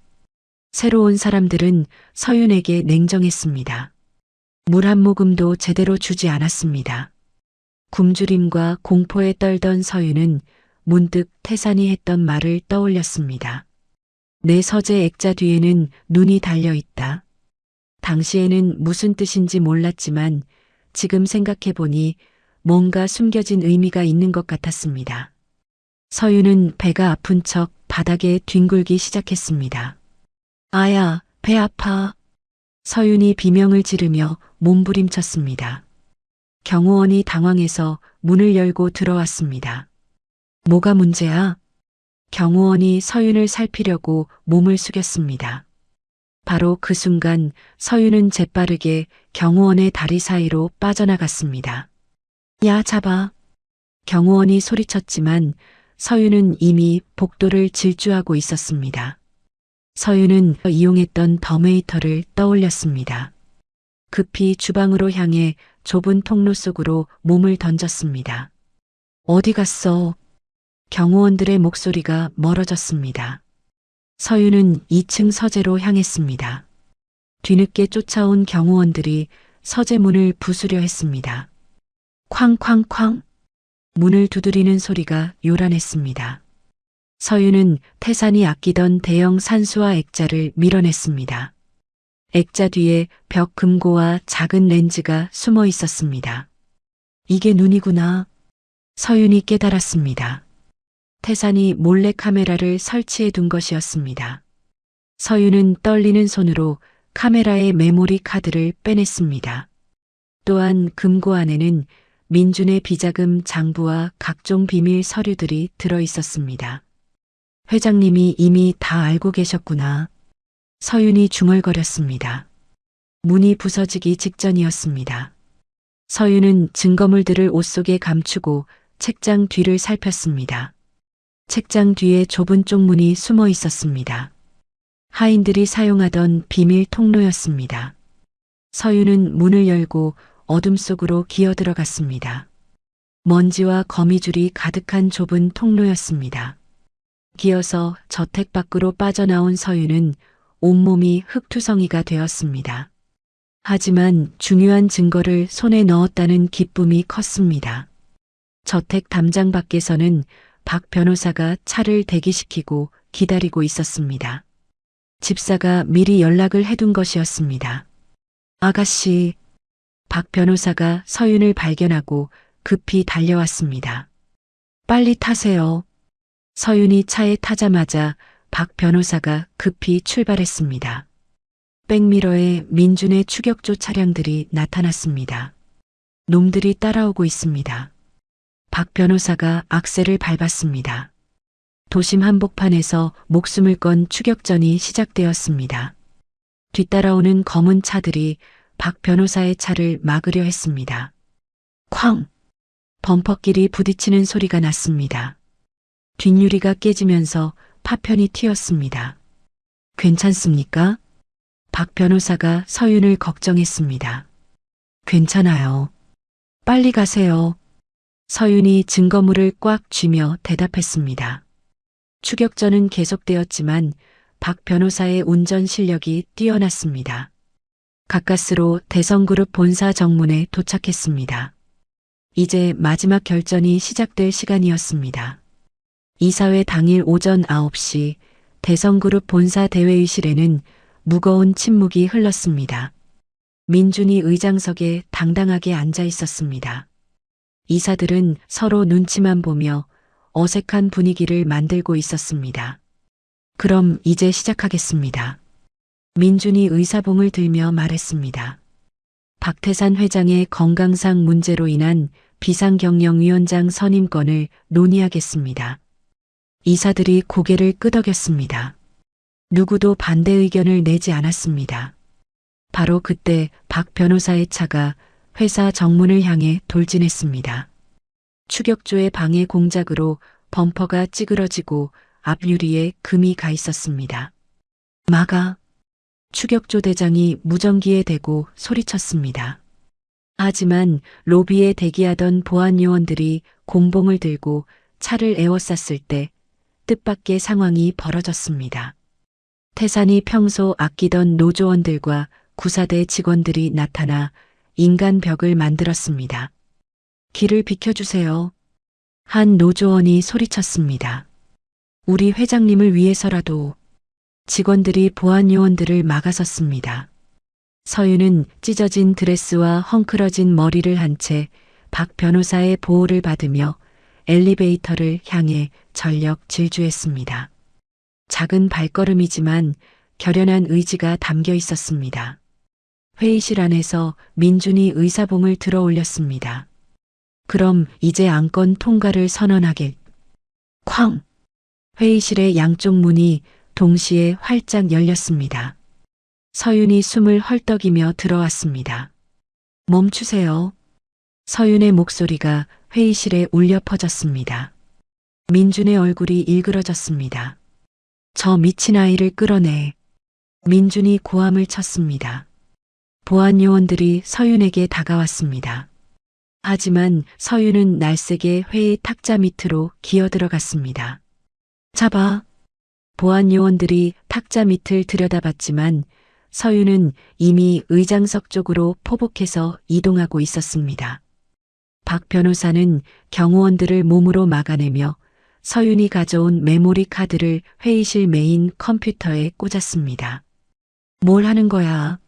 새로운 사람들은 서윤에게 냉정했습니다. 물 한 모금도 제대로 주지 않았습니다. 굶주림과 공포에 떨던 서윤은 문득 태산이 했던 말을 떠올렸습니다. 내 서재 액자 뒤에는 눈이 달려 있다. 당시에는 무슨 뜻인지 몰랐지만 지금 생각해보니 뭔가 숨겨진 의미가 있는 것 같았습니다. 서윤은 배가 아픈 척 바닥에 뒹굴기 시작했습니다. 아야, 배 아파. 서윤이 비명을 지르며 몸부림쳤습니다. 경호원이 당황해서 문을 열고 들어왔습니다. 뭐가 문제야? 경호원이 서윤을 살피려고 몸을 숙였습니다. 바로 그 순간 서윤은 재빠르게 경호원의 다리 사이로 빠져나갔습니다. 야, 잡아. 경호원이 소리쳤지만 서윤은 이미 복도를 질주하고 있었습니다. 서윤은 이용했던 더메이터를 떠올렸습니다. 급히 주방으로 향해 좁은 통로 속으로 몸을 던졌습니다. 어디 갔어? 경호원들의 목소리가 멀어졌습니다. 서윤은 2층 서재로 향했습니다. 뒤늦게 쫓아온 경호원들이 서재 문을 부수려 했습니다. 쾅쾅쾅! 문을 두드리는 소리가 요란했습니다. 서윤은 태산이 아끼던 대형 산수화 액자를 밀어냈습니다. 액자 뒤에 벽 금고와 작은 렌즈가 숨어 있었습니다. 이게 눈이구나. 서윤이 깨달았습니다. 태산이 몰래 카메라를 설치해 둔 것이었습니다. 서윤은 떨리는 손으로 카메라의 메모리 카드를 빼냈습니다. 또한 금고 안에는 민준의 비자금 장부와 각종 비밀 서류들이 들어 있었습니다. 회장님이 이미 다 알고 계셨구나. 서윤이 중얼거렸습니다. 문이 부서지기 직전이었습니다. 서윤은 증거물들을 옷 속에 감추고 책장 뒤를 살폈습니다. 책장 뒤에 좁은 쪽문이 숨어 있었습니다. 하인들이 사용하던 비밀 통로였습니다. 서윤은 문을 열고 어둠 속으로 기어 들어갔습니다. 먼지와 거미줄이 가득한 좁은 통로였습니다. 기어서 저택 밖으로 빠져나온 서윤은 온몸이 흙투성이가 되었습니다. 하지만 중요한 증거를 손에 넣었다는 기쁨이 컸습니다. 저택 담장 밖에서는 박 변호사가 차를 대기시키고 기다리고 있었습니다. 집사가 미리 연락을 해둔 것이었습니다. 아가씨, 박 변호사가 서윤을 발견하고 급히 달려왔습니다. 빨리 타세요. 서윤이 차에 타자마자 박 변호사가 급히 출발했습니다. 백미러에 민준의 추격조 차량들이 나타났습니다. 놈들이 따라오고 있습니다. 박 변호사가 악셀을 밟았습니다. 도심 한복판에서 목숨을 건 추격전이 시작되었습니다. 뒤따라오는 검은 차들이 박 변호사의 차를 막으려 했습니다. 쾅! 범퍼끼리 부딪히는 소리가 났습니다. 뒷유리가 깨지면서 파편이 튀었습니다. 괜찮습니까? 박 변호사가 서윤을 걱정했습니다. 괜찮아요. 빨리 가세요. 서윤이 증거물을 꽉 쥐며 대답했습니다. 추격전은 계속되었지만 박 변호사의 운전 실력이 뛰어났습니다. 가까스로 대성그룹 본사 정문에 도착했습니다. 이제 마지막 결전이 시작될 시간이었습니다. 이사회 당일 오전 9시 대성그룹 본사 대회의실에는 무거운 침묵이 흘렀습니다. 민준이 의장석에 당당하게 앉아 있었습니다. 이사들은 서로 눈치만 보며 어색한 분위기를 만들고 있었습니다. 그럼 이제 시작하겠습니다. 민준이 의사봉을 들며 말했습니다. 박태산 회장의 건강상 문제로 인한 비상경영위원장 선임권을 논의하겠습니다. 이사들이 고개를 끄덕였습니다. 누구도 반대 의견을 내지 않았습니다. 바로 그때 박 변호사의 차가 회사 정문을 향해 돌진했습니다. 추격조의 방해 공작으로 범퍼가 찌그러지고 앞유리에 금이 가 있었습니다. 막아! 추격조 대장이 무전기에 대고 소리쳤습니다. 하지만 로비에 대기하던 보안 요원들이 곤봉을 들고 차를 에워쌌을 때 뜻밖의 상황이 벌어졌습니다. 태산이 평소 아끼던 노조원들과 구사대 직원들이 나타나 인간 벽을 만들었습니다. 길을 비켜주세요. 한 노조원이 소리쳤습니다. 우리 회장님을 위해서라도. 직원들이 보안 요원들을 막아섰습니다. 서윤은 찢어진 드레스와 헝클어진 머리를 한 채 박 변호사의 보호를 받으며 엘리베이터를 향해 전력 질주했습니다. 작은 발걸음이지만 결연한 의지가 담겨 있었습니다. 회의실 안에서 민준이 의사봉을 들어 올렸습니다. 그럼 이제 안건 통과를 선언하겠. 쾅! 회의실의 양쪽 문이 동시에 활짝 열렸습니다. 서윤이 숨을 헐떡이며 들어왔습니다. 멈추세요. 서윤의 목소리가 회의실에 울려 퍼졌습니다. 민준의 얼굴이 일그러졌습니다. 저 미친 아이를 끌어내. 민준이 고함을 쳤습니다. 보안 요원들이 서윤에게 다가왔습니다. 하지만 서윤은 날쌔게 회의 탁자 밑으로 기어 들어갔습니다. 잡아! 보안 요원들이 탁자 밑을 들여다봤지만 서윤은 이미 의장석 쪽으로 포복해서 이동하고 있었습니다. 박 변호사는 경호원들을 몸으로 막아내며 서윤이 가져온 메모리 카드를 회의실 메인 컴퓨터에 꽂았습니다. 뭘 하는 거야?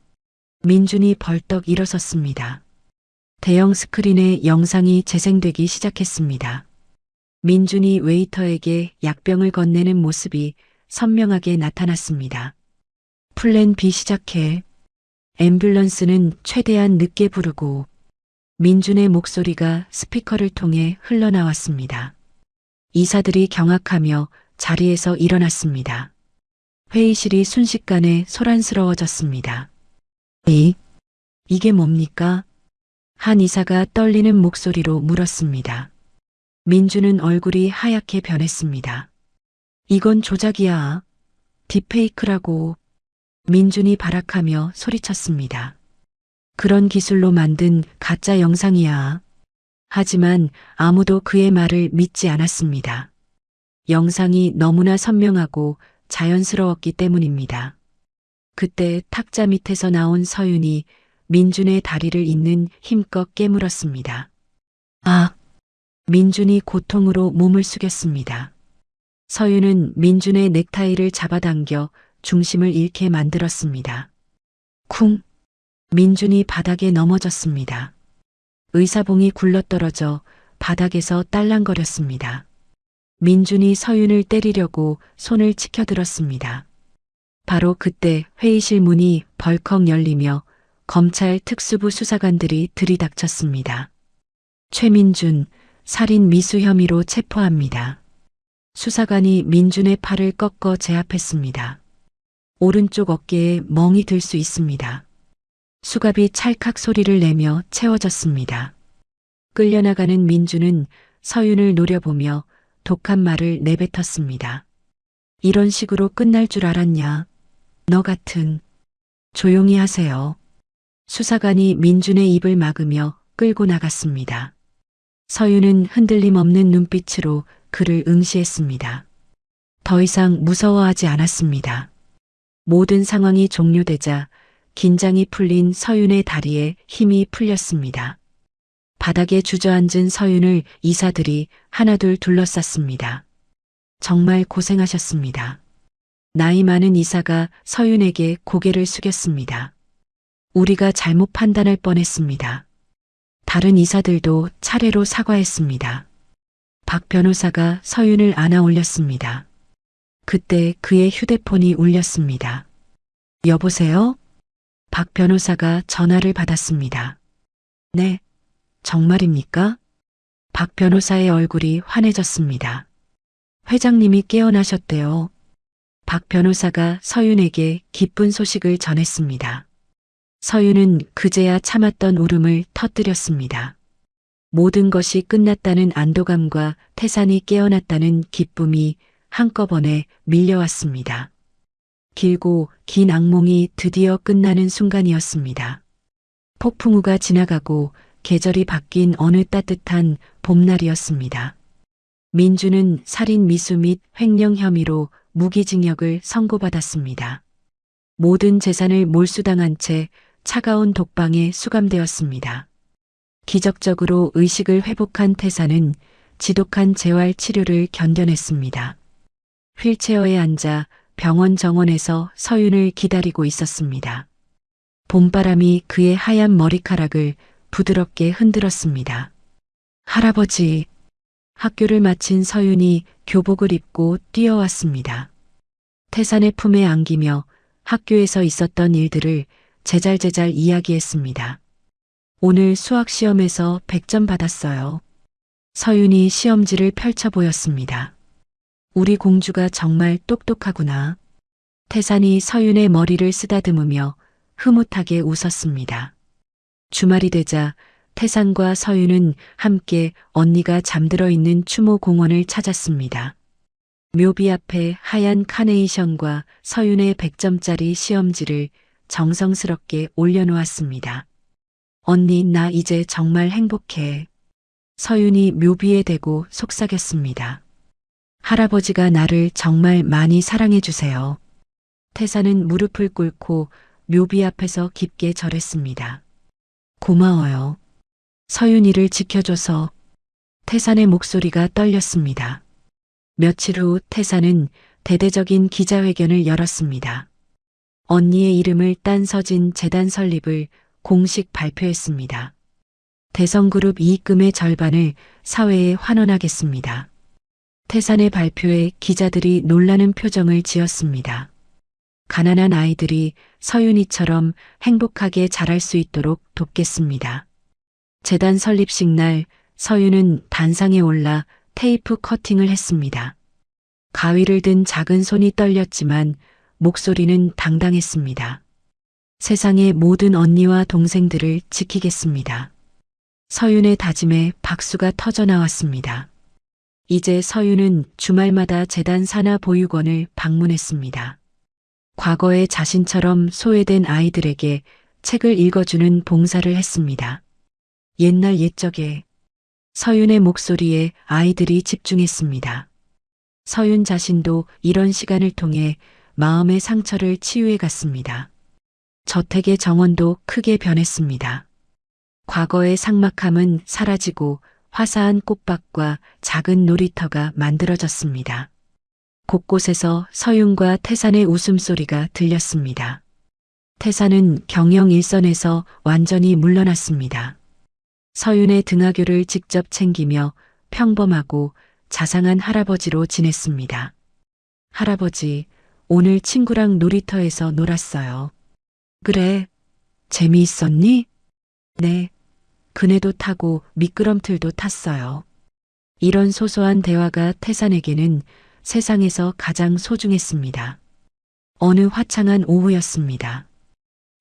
민준이 벌떡 일어섰습니다. 대형 스크린에 영상이 재생되기 시작했습니다. 민준이 웨이터에게 약병을 건네는 모습이 선명하게 나타났습니다. 플랜 B 시작해. 앰뷸런스는 최대한 늦게 부르고. 민준의 목소리가 스피커를 통해 흘러나왔습니다. 이사들이 경악하며 자리에서 일어났습니다. 회의실이 순식간에 소란스러워졌습니다. 이게 뭡니까? 한 이사가 떨리는 목소리로 물었습니다. 민준은 얼굴이 하얗게 변했습니다. 이건 조작이야. 딥페이크라고. 민준이 발악하며 소리쳤습니다. 그런 기술로 만든 가짜 영상이야. 하지만 아무도 그의 말을 믿지 않았습니다. 영상이 너무나 선명하고 자연스러웠기 때문입니다. 그때 탁자 밑에서 나온 서윤이 민준의 다리를 잇는 힘껏 깨물었습니다. 아! 민준이 고통으로 몸을 숙였습니다. 서윤은 민준의 넥타이를 잡아당겨 중심을 잃게 만들었습니다. 쿵! 민준이 바닥에 넘어졌습니다. 의사봉이 굴러떨어져 바닥에서 딸랑거렸습니다. 민준이 서윤을 때리려고 손을 치켜들었습니다. 바로 그때 회의실 문이 벌컥 열리며 검찰 특수부 수사관들이 들이닥쳤습니다. 최민준, 살인 미수 혐의로 체포합니다. 수사관이 민준의 팔을 꺾어 제압했습니다. 오른쪽 어깨에 멍이 들 수 있습니다. 수갑이 찰칵 소리를 내며 채워졌습니다. 끌려나가는 민준은 서윤을 노려보며 독한 말을 내뱉었습니다. 이런 식으로 끝날 줄 알았냐? 너 같은. 조용히 하세요. 수사관이 민준의 입을 막으며 끌고 나갔습니다. 서윤은 흔들림 없는 눈빛으로 그를 응시했습니다. 더 이상 무서워하지 않았습니다. 모든 상황이 종료되자 긴장이 풀린 서윤의 다리에 힘이 풀렸습니다. 바닥에 주저앉은 서윤을 이사들이 하나둘 둘러쌌습니다. 정말 고생하셨습니다. 나이 많은 이사가 서윤에게 고개를 숙였습니다. 우리가 잘못 판단할 뻔했습니다. 다른 이사들도 차례로 사과했습니다. 박 변호사가 서윤을 안아 올렸습니다. 그때 그의 휴대폰이 울렸습니다. 여보세요? 박 변호사가 전화를 받았습니다. 네, 정말입니까? 박 변호사의 얼굴이 환해졌습니다. 회장님이 깨어나셨대요. 박 변호사가 서윤에게 기쁜 소식을 전했습니다. 서윤은 그제야 참았던 울음을 터뜨렸습니다. 모든 것이 끝났다는 안도감과 태산이 깨어났다는 기쁨이 한꺼번에 밀려왔습니다. 길고 긴 악몽이 드디어 끝나는 순간이었습니다. 폭풍우가 지나가고 계절이 바뀐 어느 따뜻한 봄날이었습니다. 민주는 살인 미수 및 횡령 혐의로 무기징역을 선고받았습니다. 모든 재산을 몰수당한 채 차가운 독방에 수감되었습니다. 기적적으로 의식을 회복한 태사는 지독한 재활 치료를 견뎌냈습니다. 휠체어에 앉아 병원 정원에서 서윤을 기다리고 있었습니다. 봄바람이 그의 하얀 머리카락을 부드럽게 흔들었습니다. 할아버지, 학교를 마친 서윤이 교복을 입고 뛰어왔습니다. 태산의 품에 안기며 학교에서 있었던 일들을 제잘제잘 이야기했습니다. 오늘 수학 시험에서 100점 받았어요. 서윤이 시험지를 펼쳐 보였습니다. 우리 공주가 정말 똑똑하구나. 태산이 서윤의 머리를 쓰다듬으며 흐뭇하게 웃었습니다. 주말이 되자 태산과 서윤은 함께 언니가 잠들어 있는 추모 공원을 찾았습니다. 묘비 앞에 하얀 카네이션과 서윤의 100점짜리 시험지를 정성스럽게 올려놓았습니다. 언니, 나 이제 정말 행복해. 서윤이 묘비에 대고 속삭였습니다. 할아버지가 나를 정말 많이 사랑해 주세요. 태산은 무릎을 꿇고 묘비 앞에서 깊게 절했습니다. 고마워요. 서윤이를 지켜줘서. 태산의 목소리가 떨렸습니다. 며칠 후 태산은 대대적인 기자회견을 열었습니다. 언니의 이름을 딴 서진 재단 설립을 공식 발표했습니다. 대성그룹 이익금의 절반을 사회에 환원하겠습니다. 태산의 발표에 기자들이 놀라는 표정을 지었습니다. 가난한 아이들이 서윤이처럼 행복하게 자랄 수 있도록 돕겠습니다. 재단 설립식 날 서윤은 단상에 올라 테이프 커팅을 했습니다. 가위를 든 작은 손이 떨렸지만 목소리는 당당했습니다. 세상의 모든 언니와 동생들을 지키겠습니다. 서윤의 다짐에 박수가 터져 나왔습니다. 이제 서윤은 주말마다 재단 산하 보육원을 방문했습니다. 과거의 자신처럼 소외된 아이들에게 책을 읽어주는 봉사를 했습니다. 옛날 옛적에 서윤의 목소리에 아이들이 집중했습니다. 서윤 자신도 이런 시간을 통해 마음의 상처를 치유해 갔습니다. 저택의 정원도 크게 변했습니다. 과거의 삭막함은 사라지고 화사한 꽃밭과 작은 놀이터가 만들어졌습니다. 곳곳에서 서윤과 태산의 웃음소리가 들렸습니다. 태산은 경영 일선에서 완전히 물러났습니다. 서윤의 등하교를 직접 챙기며 평범하고 자상한 할아버지로 지냈습니다. 할아버지, 오늘 친구랑 놀이터에서 놀았어요. 그래, 재미있었니? 네, 그네도 타고 미끄럼틀도 탔어요. 이런 소소한 대화가 태산에게는 세상에서 가장 소중했습니다. 어느 화창한 오후였습니다.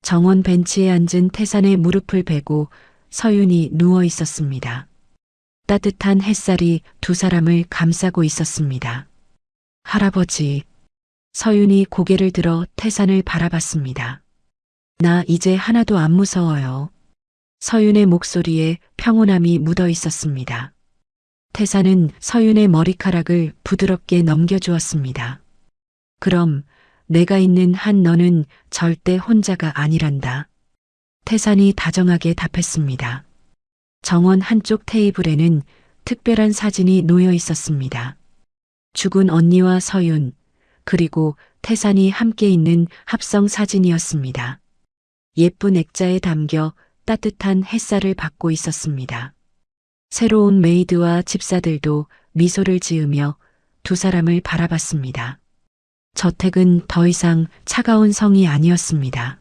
정원 벤치에 앉은 태산의 무릎을 베고 서윤이 누워 있었습니다. 따뜻한 햇살이 두 사람을 감싸고 있었습니다. 할아버지, 서윤이 고개를 들어 태산을 바라봤습니다. 나 이제 하나도 안 무서워요. 서윤의 목소리에 평온함이 묻어 있었습니다. 태산은 서윤의 머리카락을 부드럽게 넘겨주었습니다. 그럼 내가 있는 한 너는 절대 혼자가 아니란다. 태산이 다정하게 답했습니다. 정원 한쪽 테이블에는 특별한 사진이 놓여 있었습니다. 죽은 언니와 서윤, 그리고 태산이 함께 있는 합성 사진이었습니다. 예쁜 액자에 담겨 따뜻한 햇살을 받고 있었습니다. 새로운 메이드와 집사들도 미소를 지으며 두 사람을 바라봤습니다. 저택은 더 이상 차가운 성이 아니었습니다.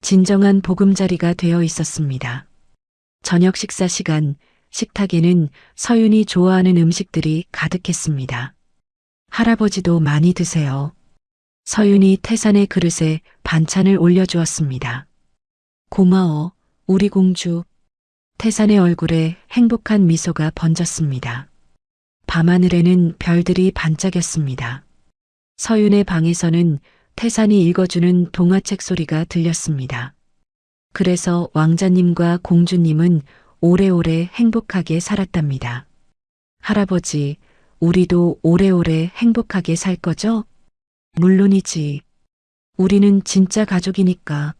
진정한 보금자리가 되어 있었습니다. 저녁 식사 시간, 식탁에는 서윤이 좋아하는 음식들이 가득했습니다. 할아버지도 많이 드세요. 서윤이 태산의 그릇에 반찬을 올려주었습니다. 고마워, 우리 공주. 태산의 얼굴에 행복한 미소가 번졌습니다. 밤하늘에는 별들이 반짝였습니다. 서윤의 방에서는 태산이 읽어주는 동화책 소리가 들렸습니다. 그래서 왕자님과 공주님은 오래오래 행복하게 살았답니다. 할아버지, 우리도 오래오래 행복하게 살 거죠? 물론이지. 우리는 진짜 가족이니까.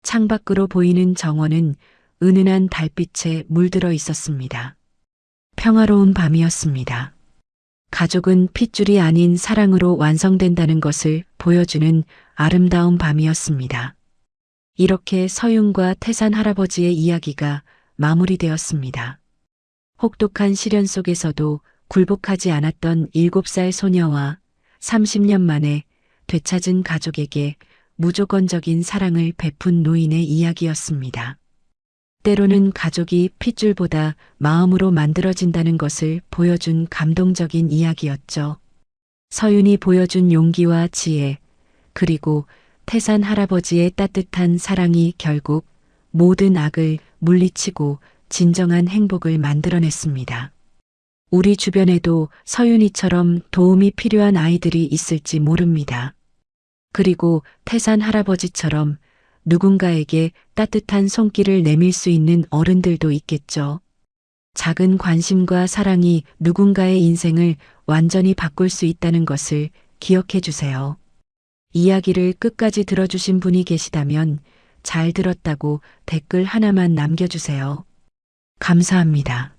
창밖으로 보이는 정원은 은은한 달빛에 물들어 있었습니다. 평화로운 밤이었습니다. 가족은 핏줄이 아닌 사랑으로 완성된다는 것을 보여주는 아름다운 밤이었습니다. 이렇게 서윤과 태산 할아버지의 이야기가 마무리되었습니다. 혹독한 시련 속에서도 굴복하지 않았던 7살 소녀와 30년 만에 되찾은 가족에게 무조건적인 사랑을 베푼 노인의 이야기였습니다. 때로는 가족이 핏줄보다 마음으로 만들어진다는 것을 보여준 감동적인 이야기였죠. 서윤이 보여준 용기와 지혜, 그리고 태산 할아버지의 따뜻한 사랑이 결국 모든 악을 물리치고 진정한 행복을 만들어냈습니다. 우리 주변에도 서윤이처럼 도움이 필요한 아이들이 있을지 모릅니다. 그리고 태산 할아버지처럼 누군가에게 따뜻한 손길을 내밀 수 있는 어른들도 있겠죠. 작은 관심과 사랑이 누군가의 인생을 완전히 바꿀 수 있다는 것을 기억해 주세요. 이야기를 끝까지 들어주신 분이 계시다면 잘 들었다고 댓글 하나만 남겨주세요. 감사합니다.